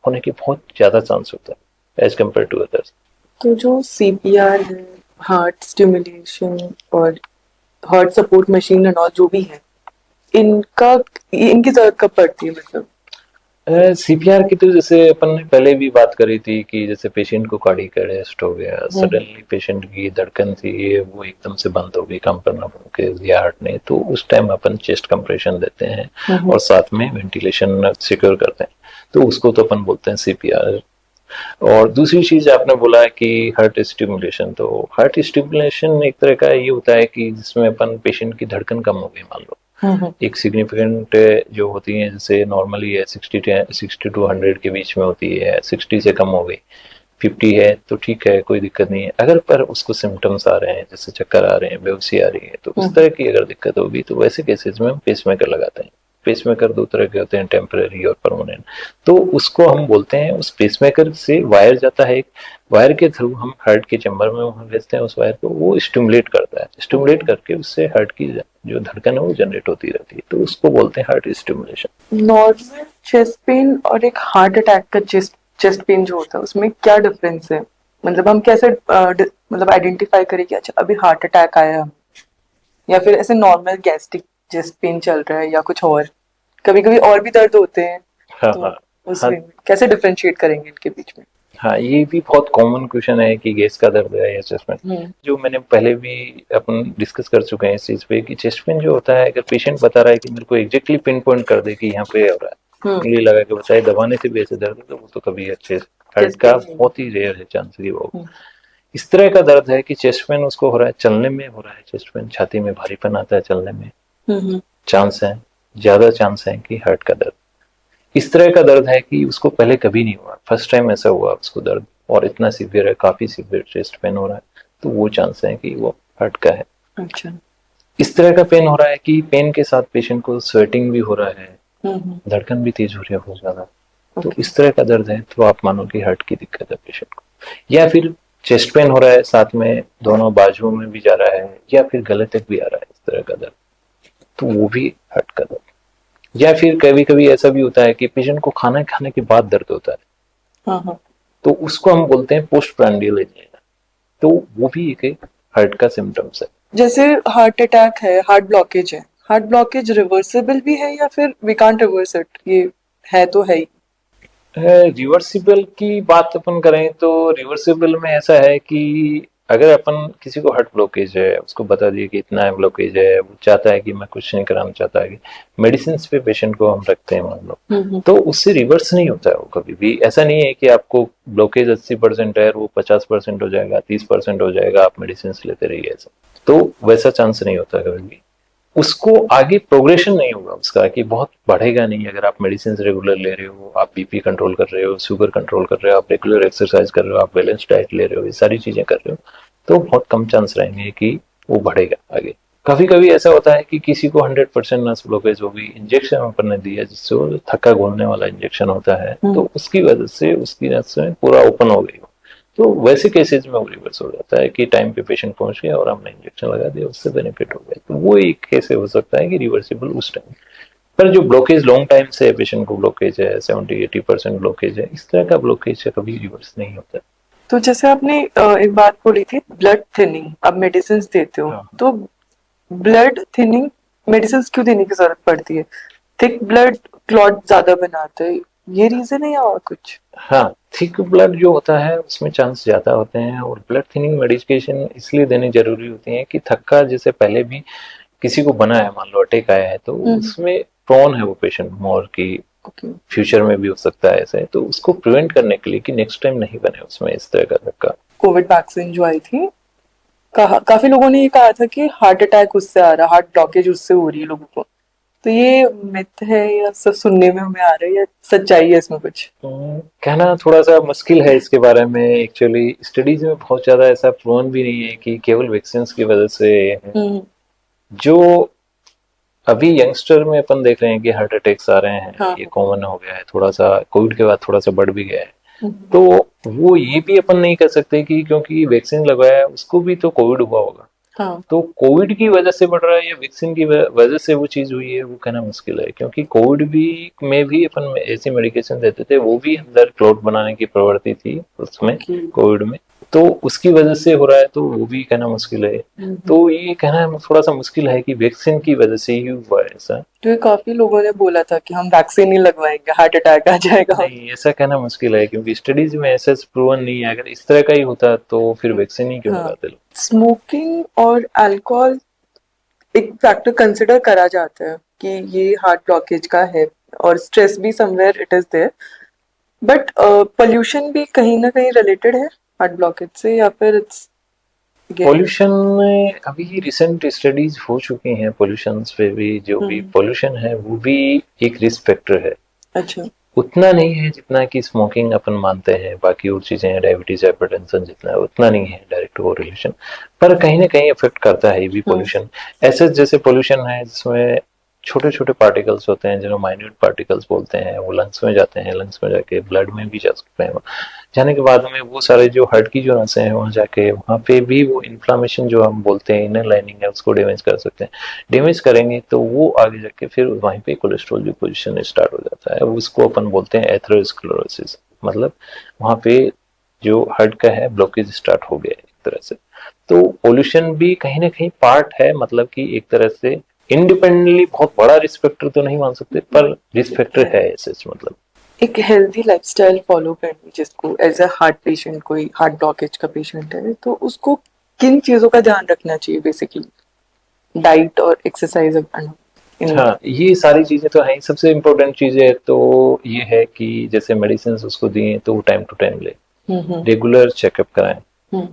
होने के बहुत ज्यादा चांस होता है एज कम्पेयर टू अदर्स।
तो जो सीपीआर है, हार्ट स्टिमुलेशन और heart support machine and all जो भी है, इनका इनकी जरूरत कब पड़ती है, मतलब?
सीपीआर की तो जैसे अपन ने पहले भी बात करी थी कि जैसे पेशेंट को कार्डियक अरेस्ट हो गया, सडनली पेशेंट की धड़कन थी वो एकदम से बंद हो गई, काम करना बंद कर दिया हार्ट ने, तो उस टाइम अपन चेस्ट कंप्रेशन देते हैं और साथ में वेंटिलेशन सिक्योर करते हैं, तो उसको तो अपन बोलते हैं सीपीआर। और दूसरी चीज आपने बोला कि हार्ट स्टिमुलेशन, तो हार्ट स्टिमुलेशन एक तरह का ये होता है कि जिसमें अपन पेशेंट की धड़कन कम हो गई मान लो, एक सिग्निफिकेंट जो होती है जैसे नॉर्मली है 60 टू 100 के बीच में होती है, 60 से कम हो गई, 50 है तो ठीक है, कोई दिक्कत नहीं है। अगर पर उसको सिम्टम्स आ रहे हैं, जैसे चक्कर आ रहे हैं, बेहोशी आ रही है, तो इस तरह की अगर दिक्कत होगी तो वैसे केसेस में हम पेसमेकर लगाते हैं। पेसमेकर 2 तरह के होते हैं, टेम्पररी और परमानेंट। तो उसको हम बोलते हैं, उस पेसमेकर से वायर जाता है, एक वायर के थ्रू हम हार्ट के चैम्बर में वहां भेजते हैं उस वायर को, वो स्टिमुलेट करता है, स्टिमुलेट करके उससे हार्ट की जो धड़कन है वो जनरेट होती रहती है, तो उसको बोलते हैं heart stimulation.
Normal chest pain और एक हार्ट अटैक का चेस्ट पेन जो होता है, उसमें क्या डिफरेंस है? मतलब हम कैसे मतलब आइडेंटिफाई करें कि अच्छा अभी हार्ट अटैक आया हमें, या फिर ऐसे नॉर्मल गैस्ट्रिक चेस्ट पेन चल रहा है, या कुछ और? कभी कभी और भी दर्द होते हैं,
हाँ
तो
हाँ हाँ
उसमें कैसे डिफरेंशिएट करेंगे इनके बीच में?
हाँ, ये भी बहुत कॉमन क्वेश्चन है कि गैस का दर्द है या चेस्ट पेन, जो मैंने पहले भी अपन डिस्कस कर चुके हैं इस चीज पे कि चेस्ट पेन जो होता है, अगर पेशेंट बता रहा है कि मेरे को एग्जैक्टली पिन पॉइंट कर दे कि यहाँ पे हो रहा है, उंगली लगा के बताए, दबाने से भी ऐसे दर्द है, तो वो तो कभी अच्छे हार्ट का बहुत ही रेयर है चांस की वो। इस तरह का दर्द है कि चेस्ट पेन उसको हो रहा है, चलने में हो रहा है चेस्ट पेन, छाती में भारीपन आता है चलने में, चांस है, ज्यादा चांस है कि हार्ट का दर्द। इस तरह का दर्द है कि उसको पहले कभी नहीं हुआ, फर्स्ट टाइम ऐसा हुआ उसको दर्द, और इतना सीवियर है, काफी सीवियर चेस्ट पेन हो रहा है, तो वो चांस है कि वो हार्ट का है।
अच्छा।
इस तरह का पेन हो रहा है कि पेन के साथ पेशेंट को स्वेटिंग भी हो रहा है, धड़कन भी तेज हो रही है बहुत ज्यादा, तो इस तरह का दर्द है तो आप मानो कि हार्ट की दिक्कत है पेशेंट को। या फिर चेस्ट पेन हो रहा है, साथ में दोनों बाजुओं में भी जा रहा है, या फिर गले तक भी आ रहा है इस तरह का दर्द, तो वो भी हार्ट का दर्द। या फिर कभी कभी ऐसा भी होता है कि पेशेंट को खाना खाने के बाद दर्द होता है, तो उसको हम बोलते हैं पोस्ट प्रांडियल एंजाइना, तो वो भी एक हार्ट का सिम्टम्स है।
जैसे हार्ट अटैक है, हार्ट ब्लॉकेज है, हार्ट ब्लॉकेज रिवर्सिबल भी है या फिर वी कांट रिवर्स इट? ये है तो है ही।
रिवर्सिबल की बात अपन करें तो रिवर्सिबल में ऐसा है कि अगर अपन किसी को हार्ट ब्लॉकेज है, उसको बता दिए कि इतना ब्लॉकेज है, वो चाहता है कि मैं कुछ नहीं कराना चाहता है, मेडिसिन पे पेशेंट को हम रखते हैं मान लो, तो उससे रिवर्स नहीं होता है वो कभी भी। ऐसा नहीं है कि आपको ब्लॉकेज 80% है वो 50% हो जाएगा, 30% हो जाएगा, आप मेडिसिन लेते रहिए, ऐसा तो वैसा चांस नहीं होता कभी भी। उसको आगे प्रोग्रेशन नहीं होगा उसका कि बहुत बढ़ेगा नहीं, अगर आप मेडिसिन रेगुलर ले रहे हो, आप बीपी कंट्रोल कर रहे हो, शुगर कंट्रोल कर रहे हो, आप रेगुलर एक्सरसाइज कर रहे हो, आप बैलेंस डाइट ले रहे हो, ये सारी चीजें कर रहे हो, तो बहुत कम चांस रहेंगे कि वो बढ़ेगा आगे। कभी कभी ऐसा होता है कि किसी को 100% नस ब्लॉकेज होगी, इंजेक्शन अपन ने दिया जिससे वो थक्का घोलने वाला इंजेक्शन होता है, तो उसकी वजह से उसकी नस में पूरा ओपन हो गई, तो वैसे केसेज में वो रिवर्स हो जाता है कि टाइम पे पेशेंट पहुंच गया और हमने इंजेक्शन लगा दिया, उससे बेनिफिट हो गया, तो वो एक केस हो सकता है कि रिवर्सिबल उस टाइम। पर जो ब्लॉकेज लॉन्ग टाइम से पेशेंट को ब्लॉकेज है, 70-80% ब्लॉकेज है, इस तरह का ब्लॉकेज है कभी रिवर्स नहीं होता।
तो जैसे आपने एक बात बोली थी, ब्लड थिनिंग, आप मेडिसिन देते हो, तो ब्लड थिनिंग मेडिसिन क्यों देने की जरूरत पड़ती है? थिक ब्लड क्लॉट ज्यादा बनाते हैं, ये रीजन है या और कुछ?
हाँ, थिक ब्लड जो होता है उसमें चांस ज्यादा होते हैं, और ब्लड थिनिंग मेडिकेशन इसलिए देनी जरूरी होती है कि थक्का जैसे पहले भी किसी को बना है, मान लो अटैक आया है, तो उसमें प्रोन है वो पेशेंट मोर की
ओके।
फ्यूचर में भी हो सकता है ऐसे, तो उसको प्रिवेंट करने के लिए कि नेक्स्ट टाइम नहीं बने उसमें इस तरह का धक्का।
कोविड वैक्सीन जो आई थी, काफी लोगों ने ये कहा था कि हार्ट अटैक उससे आ रहा, हार्ट ब्लॉकेज उससे हो रही है लोगों को। तो ये मिथ है या सब सुनने में हमें आ रहा है या सच्चाई है इसमें कुछ?
कहना थोड़ा सा मुश्किल है इसके बारे में। एक्चुअली स्टडीज में बहुत ज्यादा ऐसा प्रूवन भी नहीं है कि केवल वैक्सीन की वजह से है। जो अभी यंगस्टर में अपन देख रहे हैं कि हार्ट अटैक्स आ रहे हैं,
हाँ।
ये कॉमन हो गया है, थोड़ा सा कोविड के बाद थोड़ा सा बढ़ भी गया है। तो वो ये भी अपन नहीं कह सकते कि क्योंकि वैक्सीन लगाया है उसको भी तो कोविड हुआ होगा।
हाँ।
तो कोविड की वजह से बढ़ रहा है या वैक्सीन की वजह से वो चीज हुई है, वो कहना मुश्किल है। क्योंकि कोविड भी में भी अपन ऐसी मेडिकेशन देते थे, वो भी अंदर क्लॉट बनाने की प्रवृत्ति थी उसमें, कोविड में, तो उसकी वजह से हो रहा है, तो वो भी कहना मुश्किल है। तो ये कहना थोड़ा सा मुश्किल है कि वैक्सीन की वजह से ही हुआ है ऐसा।
तो ये काफी लोगों ने बोला था कि हम वैक्सीन नहीं लगवाएंगे, हार्ट अटैक आ जाएगा।
नहीं, ऐसा कहना मुश्किल है क्योंकि स्टडीज में ऐसा प्रूवन नहीं है। अगर इस तरह का ही होता तो फिर वैक्सीन ही क्यों लगाते लोग।
स्मोकिंग और अल्कोहल एक फैक्टर कंसिडर करा जाता है कि ये हार्ट ब्लॉकेज का है, और स्ट्रेस भी somewhere it is there, but pollution भी कहीं ना कहीं रिलेटेड है हार्ट ब्लॉकेज से, या फिर इट्स
पोल्यूशन में अभी रिसेंट स्टडीज हो चुकी हैं, पोल्यूशन पे भी, जो भी पोल्यूशन है वो भी एक रिस्क फैक्टर है।
अच्छा।
उतना नहीं है जितना कि स्मोकिंग अपन मानते हैं, बाकी और चीजें हैं, डायबिटीज, हाइपरटेंशन, जितना उतना नहीं है डायरेक्ट कोरिलेशन, पर कहीं ना कहीं इफेक्ट करता है ये भी पोल्यूशन। ऐसे जैसे पोल्यूशन है जिसमें छोटे छोटे पार्टिकल्स होते हैं, जिन्हें माइन्यूट पार्टिकल्स बोलते हैं, वो लंग्स में जाते हैं, लंग्स में जाके ब्लड में भी जा सकते हैं। जाने के बाद में वो सारे जो हार्ट की जो नसें हैं वहाँ जाके वहाँ पे भी वो इन्फ्लामेशन जो हम बोलते हैं, इनर लाइनिंग है, उसको डैमेज कर सकते हैं। डैमेज करेंगे तो वो आगे जाके फिर वहीं पे कोलेस्ट्रॉल जो पोजीशन स्टार्ट हो जाता है, उसको अपन बोलते हैं एथेरोस्क्लेरोसिस। मतलब वहाँ पे जो हार्ट का है ब्लॉकेज स्टार्ट हो गया है एक तरह से। तो पोल्यूशन भी कहीं ना कहीं पार्ट है, मतलब कि एक तरह से इंडिपेंडेंटली बहुत बड़ा रिस्क फैक्टर तो नहीं मान सकते, पर रिस्क फैक्टर है ऐसे। मतलब
एक हेल्दी लाइफस्टाइल फॉलो करनी, जिसको एज अ हार्ट पेशेंट, कोई हार्ट ब्लॉकेज का पेशेंट है, तो उसको किन चीजों का ध्यान रखना चाहिए? बेसिकली डाइट और एक्सरसाइज।
हाँ, ये सारी चीजें तो हैं। सबसे इम्पोर्टेंट चीजें तो ये है कि जैसे मेडिसिन उसको दिए तो वो टाइम टू टाइम ले, रेगुलर चेकअप कराएं,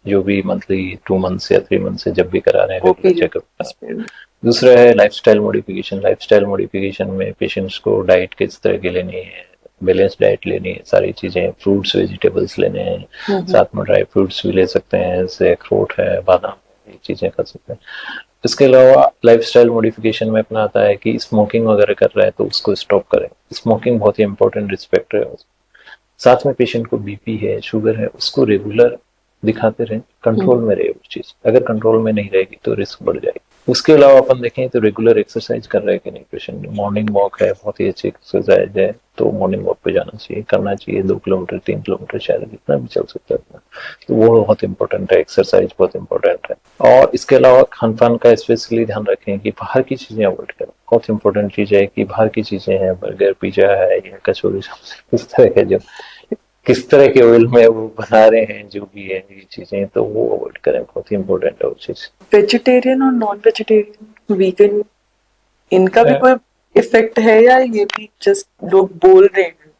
जो भी मंथली 2 मंथ या 3 मंथ से जब भी करा रहे हैं रेगुलर चेकअप कराएं। दूसरा है लाइफस्टाइल मॉडिफिकेशन। लाइफस्टाइल मॉडिफिकेशन में पेशेंट्स को डाइट किस तरह की लेनी है, बैलेंस डाइट लेनी है, सारी चीजें, फ्रूट्स वेजिटेबल्स लेने हैं, साथ में ड्राई फ्रूट्स भी ले सकते हैं, जैसे अखरोट है, बादाम, ये चीजें खा सकते हैं। इसके अलावा लाइफस्टाइल मॉडिफिकेशन में अपना आता है कि स्मोकिंग वगैरह कर रहा है तो उसको स्टॉप करें। स्मोकिंग बहुत ही इंपॉर्टेंट रिस्क फैक्टर है। साथ में पेशेंट को बीपी है, शुगर है, उसको रेगुलर दिखाते रहे, कंट्रोल में रहे वो चीज। अगर कंट्रोल में नहीं रहेगी तो रिस्क बढ़ जाएगी। उसके अलावा अपन देखें तो रेगुलर एक्सरसाइज कर रहे हैं कि नहीं पेशेंट। मॉर्निंग वॉक है, बहुत ही अच्छी एक्सरसाइज है, तो मॉर्निंग वॉक पे जाना चाहिए, करना चाहिए। 2 किलोमीटर 3 किलोमीटर शायद जितना भी चल सकता है, तो वो बहुत इंपॉर्टेंट है। एक्सरसाइज बहुत इंपॉर्टेंट है। और इसके अलावा खान पान का स्पेशली ध्यान रखें कि बाहर की चीजें अवॉइड करें। बहुत इंपॉर्टेंट चीज है कि बाहर की चीजें हैं, बर्गर, पिज्जा है या कचौड़ी, इस तरह के जो किस तरह के ऑयल में वो बना रहे हैं, जो भी है ये चीजें, तो वो अवॉइड करें। बहुत ही इंपॉर्टेंट है वो चीज।
वेजिटेरियन और नॉन वेजिटेरियन, वीगन, इनका भी कोई इफेक्ट है, या ये भी जस्ट लोग बोल रहे हैं,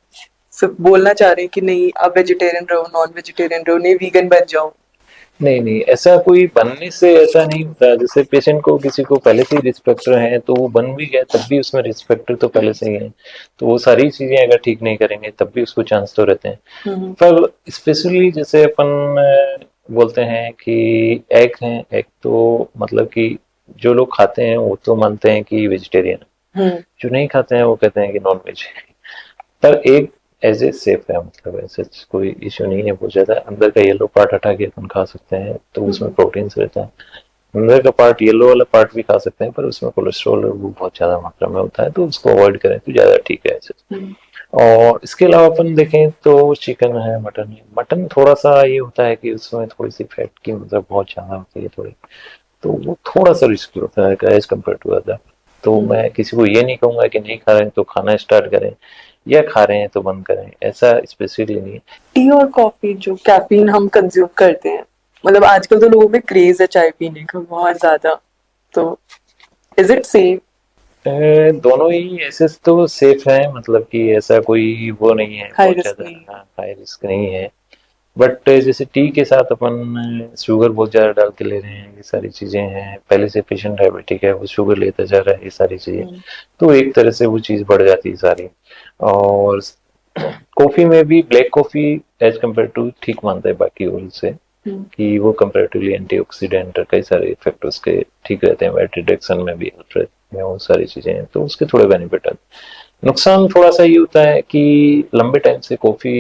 सिर्फ बोलना चाह रहे हैं कि नहीं आप वेजिटेरियन रहो, नॉन वेजिटेरियन रहो, नहीं वीगन बन जाओ?
नहीं नहीं, ऐसा कोई बनने से ऐसा नहीं होता। जैसे पेशेंट को किसी को पहले से ही रिस्क फैक्टर है तो वो बन भी गया तब भी उसमें रिस्क फैक्टर तो पहले से ही है, तो वो सारी चीजें अगर ठीक नहीं करेंगे तब भी उसको चांस तो रहते हैं। पर स्पेशली जैसे अपन बोलते हैं कि एग है, एग तो मतलब कि जो लोग खाते हैं वो तो मानते हैं कि वेजिटेरियन है, जो नहीं खाते हैं वो कहते हैं कि नॉन वेज है। पर एग एज ए सेफ है, मतलब ऐसे कोई इश्यू नहीं है बहुत ज्यादा। अंदर का येलो पार्ट हटा के अपन खा सकते हैं, तो उसमें प्रोटीन्स रहता है। अंदर का पार्ट, येलो वाला पार्ट भी खा सकते हैं, पर उसमें कोलेस्ट्रॉल वो बहुत ज्यादा मात्रा में होता है, तो उसको अवॉइड करें तो ज्यादा ठीक है ऐसे। और इसके अलावा अपन देखें तो चिकन है, मटन है। मटन थोड़ा सा ये होता है कि उसमें थोड़ी सी फैट की मतलब बहुत ज्यादा होती है थोड़ी, तो वो थोड़ा सा रिस्की होता है एज कम्पेयर टू अदर। तो मैं किसी को ये नहीं कहूंगा कि नहीं खा रहे हैं तो खाना स्टार्ट करें, या खा रहे हैं तो बंद करें, ऐसा स्पेसिफिकली नहीं है।
टी और कॉफी, जो कैफीन हम कंज्यूम करते हैं, मतलब आजकल तो लोगों में क्रेज है चाय पीने का बहुत ज्यादा, तो इज इट सेफ?
दोनों ही ऐसे तो सेफ हैं, मतलब कि ऐसा कोई वो नहीं है,
हाई
बहुत
रिस्क
ज्यादा
नहीं?
हाई रिस्क नहीं है। बट जैसे टी के साथ अपन शुगर बहुत ज़्यादा डाल के ले रहे हैं, ये सारी चीज़ें हैं, पहले से पेशेंट डायबिटिक है, वो शुगर लेता जा रहा है, ये सारी चीज़ें,
हम्म।
तो एक तरह से वो चीज़ बढ़ जाती है सारी। और कॉफ़ी में भी black coffee as compare to ठीक मानता है बाकी ओल से,
हम्म।
कि वो कंपेरेटिवली एंटीऑक्सीडेंट और कई सारे इफेक्ट उसके ठीक रहते हैं, वेट रिडक्शन में भी हेल्प रहती है, वो सारी चीज़ें हैं, तो उसके थोड़े बेनिफिट आते हैं। नुकसान थोड़ा सा ये होता है कि लंबे टाइम से कॉफ़ी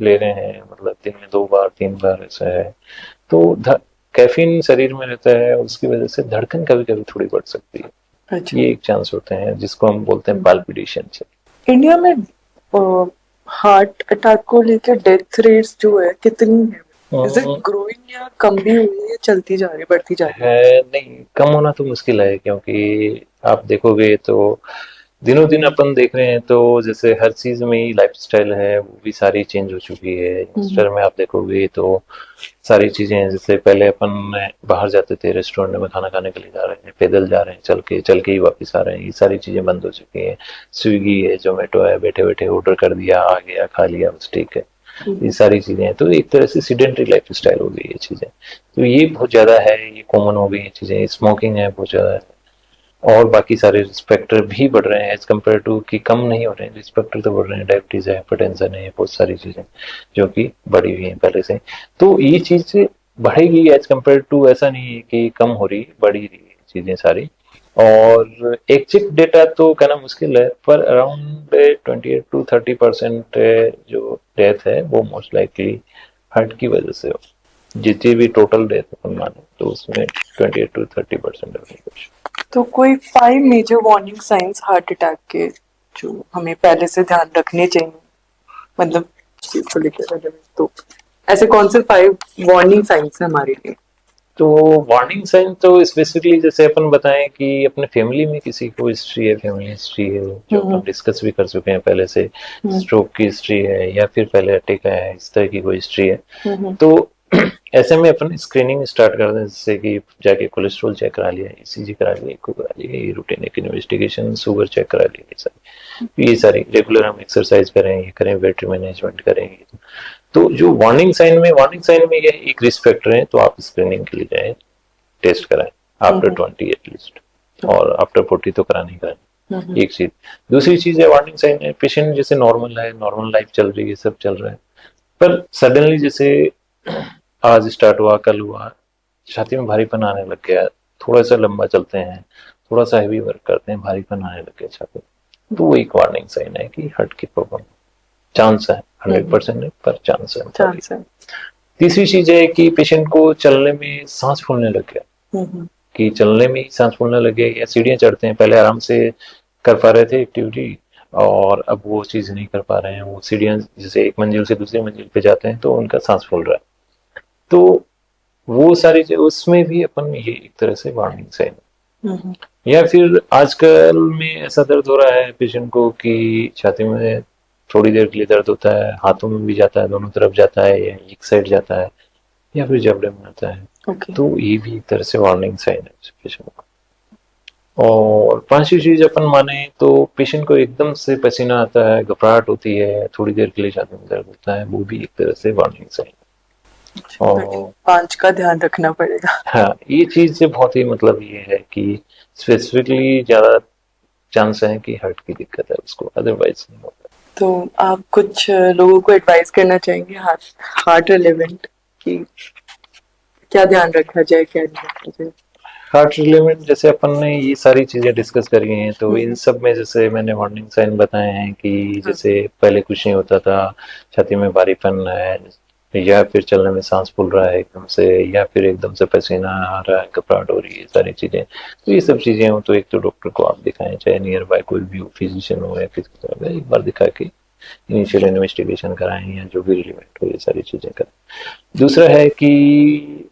ले रहे हैं, मतलब दिन में 2 बार 3 बार ऐसा है, तो कैफीन शरीर में रहता है, उसकी वजह से धड़कन कभी कभी थोड़ी बढ़ सकती है,
अच्छा।
ये एक चांस होते हैं जिसको हम बोलते हैं पाल्पिटेशन से।
इंडिया में हार्ट अटैक को लेकर डेथ रेट्स जो है कितनी है? इज इट ग्रोइंग या कम भी हुई है या चलती जा रही है, बढ़ती जा रही
है नहीं, कम होना तो मुश्किल है, क्योंकि आप देखोगे तो दिनों दिन अपन देख रहे हैं, तो जैसे हर चीज में ही लाइफस्टाइल है वो भी सारी चेंज हो चुकी है। यंगस्टर में आप देखोगे तो सारी चीजें हैं, जैसे पहले अपन बाहर जाते थे, रेस्टोरेंट में खाना खाने के लिए जा रहे हैं, पैदल जा रहे हैं, चल के ही वापस आ रहे हैं, ये सारी चीजें बंद हो चुकी हैं। स्विगी है, जोमेटो है, बैठे बैठे ऑर्डर कर दिया, आ गया, खा लिया, बस ठीक है, ये सारी चीजें हैं, तो एक तरह से सीडेंटरी लाइफ स्टाइल हो गई ये चीजें, तो ये बहुत ज्यादा है, ये कॉमन हो गई ये चीजें, स्मोकिंग है बहुत ज्यादा है, और बाकी सारे रिस्पेक्टर भी बढ़ रहे हैं एज कम्पेयर टू, कि कम नहीं हो रहे हैं, रिस्पेक्टर तो बढ़ रहे हैं, डायबिटीज है, हाइपरटेंशन है, बहुत सारी चीजें जो कि बढ़ी हुई हैं पहले से, तो ये चीज बढ़ेगी एज कम्पेयर टू, ऐसा नहीं है कि कम हो रही, बढ़ ही रही है चीजें सारी। और एग्जैक्ट डेटा तो कहना मुश्किल है, पर अराउंड 28 to 30% जो डेथ है वो मोस्ट लाइकली हार्ट की वजह से हो, जितनी भी टोटल डेथ अपन माने तो उसमें 28 to 30% कुछ।
तो कोई 5 major warning signs heart attack के जो हमें पहले से ध्यान रखने चाहिए, मतलब चीज को लेकर relevant, तो ऐसे कौन से 5 वार्निंग साइंस है हमारे लिए?
तो वार्निंग साइन तो स्पेसिफिकली जैसे अपन बताएं कि अपने फैमिली में किसी को हिस्ट्री है, फैमिली हिस्ट्री है, जो अपन डिस्कस भी कर चुके हैं पहले से, स्ट्रोक की हिस्ट्री है या फिर पहले अटैक है, इस तरह की कोई हिस्ट्री है, तो ऐसे में अपन स्क्रीनिंग स्टार्ट कर दें, जैसे कि जाके कोलेस्ट्रॉल चेक करा लिया, ईसीजी करा लिया, इको करा लिया, ये रूटीन एक इन्वेस्टिगेशन, शुगर चेक करा लिया, ये सारी रेगुलर हम एक्सरसाइज करें, ये करें, वेट मैनेजमेंट करें, तो जो वार्निंग साइन में ये एक रिस्क फैक्टर है, तो आप स्क्रीनिंग के लिए जाएं, टेस्ट कराएं आफ्टर 20 एटलीस्ट, और आफ्टर 40 तो करानी ही करानी, एक चीज। दूसरी चीज है वार्निंग साइन है, पेशेंट जैसे नॉर्मल है, नॉर्मल लाइफ चल रही है, सब चल रहा है, पर सडनली जैसे आज स्टार्ट हुआ, कल हुआ, छाती में भारीपन आने लग गया, थोड़ा सा लंबा चलते हैं, थोड़ा सा हैवी वर्क करते हैं, भारीपन आने लग गया छाती में, तो वो एक वार्निंग साइन है कि हार्ट की प्रॉब्लम, चांस है, 100% नहीं पर चांस है,
चांस है।
तीसरी चीज है कि पेशेंट को चलने में सांस फूलने लग गया, कि चलने में ही सांस फूलने लग गया, या सीढ़ियां चढ़ते हैं, पहले आराम से कर पा रहे थे एक्टिविटी, और अब वो चीज नहीं कर पा रहे हैं, वो सीढ़ियां जैसे एक मंजिल से दूसरी मंजिल पे जाते हैं तो उनका सांस फूल रहा है, तो वो सारी उसमें भी अपन ये एक तरह से वार्निंग साइन। या फिर आजकल में ऐसा दर्द हो रहा है पेशेंट को कि छाती में थोड़ी देर के लिए दर्द होता है, हाथों में भी जाता है, दोनों तरफ जाता है, या एक साइड जाता है, या फिर जबड़े में आता है, तो ये भी एक तरह से वार्निंग साइन है पेशेंट को। और पांचवी चीज अपन माने तो पेशेंट को एकदम से पसीना आता है, घबराहट होती है, थोड़ी देर के लिए छाती में दर्द होता है, वो भी एक तरह से वार्निंग साइन।
और 5 का ध्यान रखना पड़ेगा।
हाँ, ये चीज से बहुत ही मतलब ये है कि स्पेसिफिकली ज्यादा चांस है कि हार्ट की दिक्कत है उसको, अदरवाइज नहीं होता।
तो आप कुछ लोगों को एडवाइस करना चाहेंगे हार्ट रिलेवेंट कि क्या ध्यान रखा जाए, क्या नहीं रखा जाए?
हार्ट रिलेवेंट जैसे अपन ने ये सारी चीजें डिस्कस करी हैं, तो इन सब में जैसे मैंने वार्निंग साइन बताए हैं कि जैसे पहले कुछ नहीं होता था, छाती में भारीपन है, या फिर चलने में सांस फूल रहा है एकदम से, या फिर एकदम से पसीना आ रहा है, घबराहट हो रही है, सारी चीजें, तो ये सब चीजें हो तो एक तो डॉक्टर को आप दिखाएं, चाहे नियर बाय कोई भी हो, फिजिशियन हो या किसी तरह का, एक बार दिखा के इनिशियल इन्वेस्टिगेशन कराएं, या जो भी रिलेवेंट हो ये सारी चीजें करें। दूसरा है कि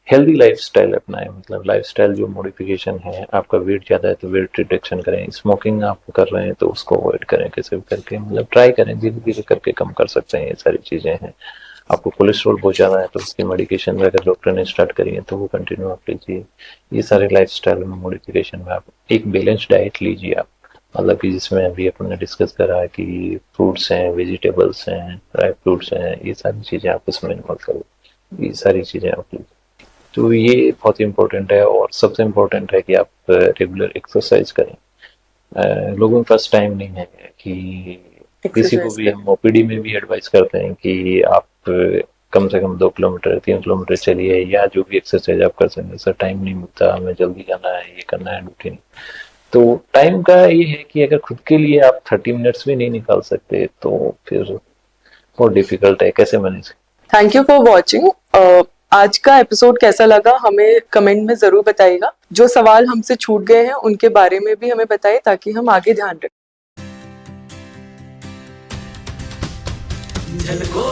हेल्दी लाइफस्टाइल अपनाएं, मतलब लाइफस्टाइल जो मॉडिफिकेशन है, आपका वेट ज़्यादा है तो वेट रिडक्शन करें, स्मोकिंग आप कर रहे हैं तो उसको अवॉइड करें, कैसे भी करके मतलब ट्राई करें, धीरे धीरे करके कम कर सकते हैं, ये सारी चीज़ें हैं। आपको कोलेस्ट्रॉल बहुत ज़्यादा है तो उसकी मेडिकेशन अगर डॉक्टर ने स्टार्ट करी है तो वो कंटिन्यू आप लीजिए। ये सारे लाइफस्टाइल में मॉडिफिकेशन में आप एक बैलेंस डाइट लीजिए आप, मतलब कि जिसमें अभी अपन ने डिस्कस करा है कि फ्रूट्स हैं, वेजिटेबल्स हैं, ड्राई फ्रूट्स हैं, ये सारी चीज़ें आप उसमें इन्वॉल्व करो, ये सारी चीज़ें आप लीजिए। तो ये बहुत इंपॉर्टेंट है और सबसे इम्पोर्टेंट है कि आप रेगुलर एक्सरसाइज करें। लोगों के पास टाइम नहीं है कि किसी को
एक्सरसाइज
भी
करें।
हम ओपीडी में भी एडवाइस करते हैं कि आप कम से कम 2 किलोमीटर 3 किलोमीटर चलिए या जो भी एक्सरसाइज आप कर सकते हैं। सर टाइम नहीं मिलता, हमें जल्दी जाना है, ये करना है रूटीन। तो टाइम का ये है कि अगर खुद के लिए आप 30 मिनट्स भी नहीं निकाल सकते तो फिर बहुत डिफिकल्ट है, कैसे manage.
Thank you for watching. आज का एपिसोड कैसा लगा हमें कमेंट में जरूर बताइएगा। जो सवाल हमसे छूट गए हैं उनके बारे में भी हमें बताइए ताकि हम आगे ध्यान रखें।
झलको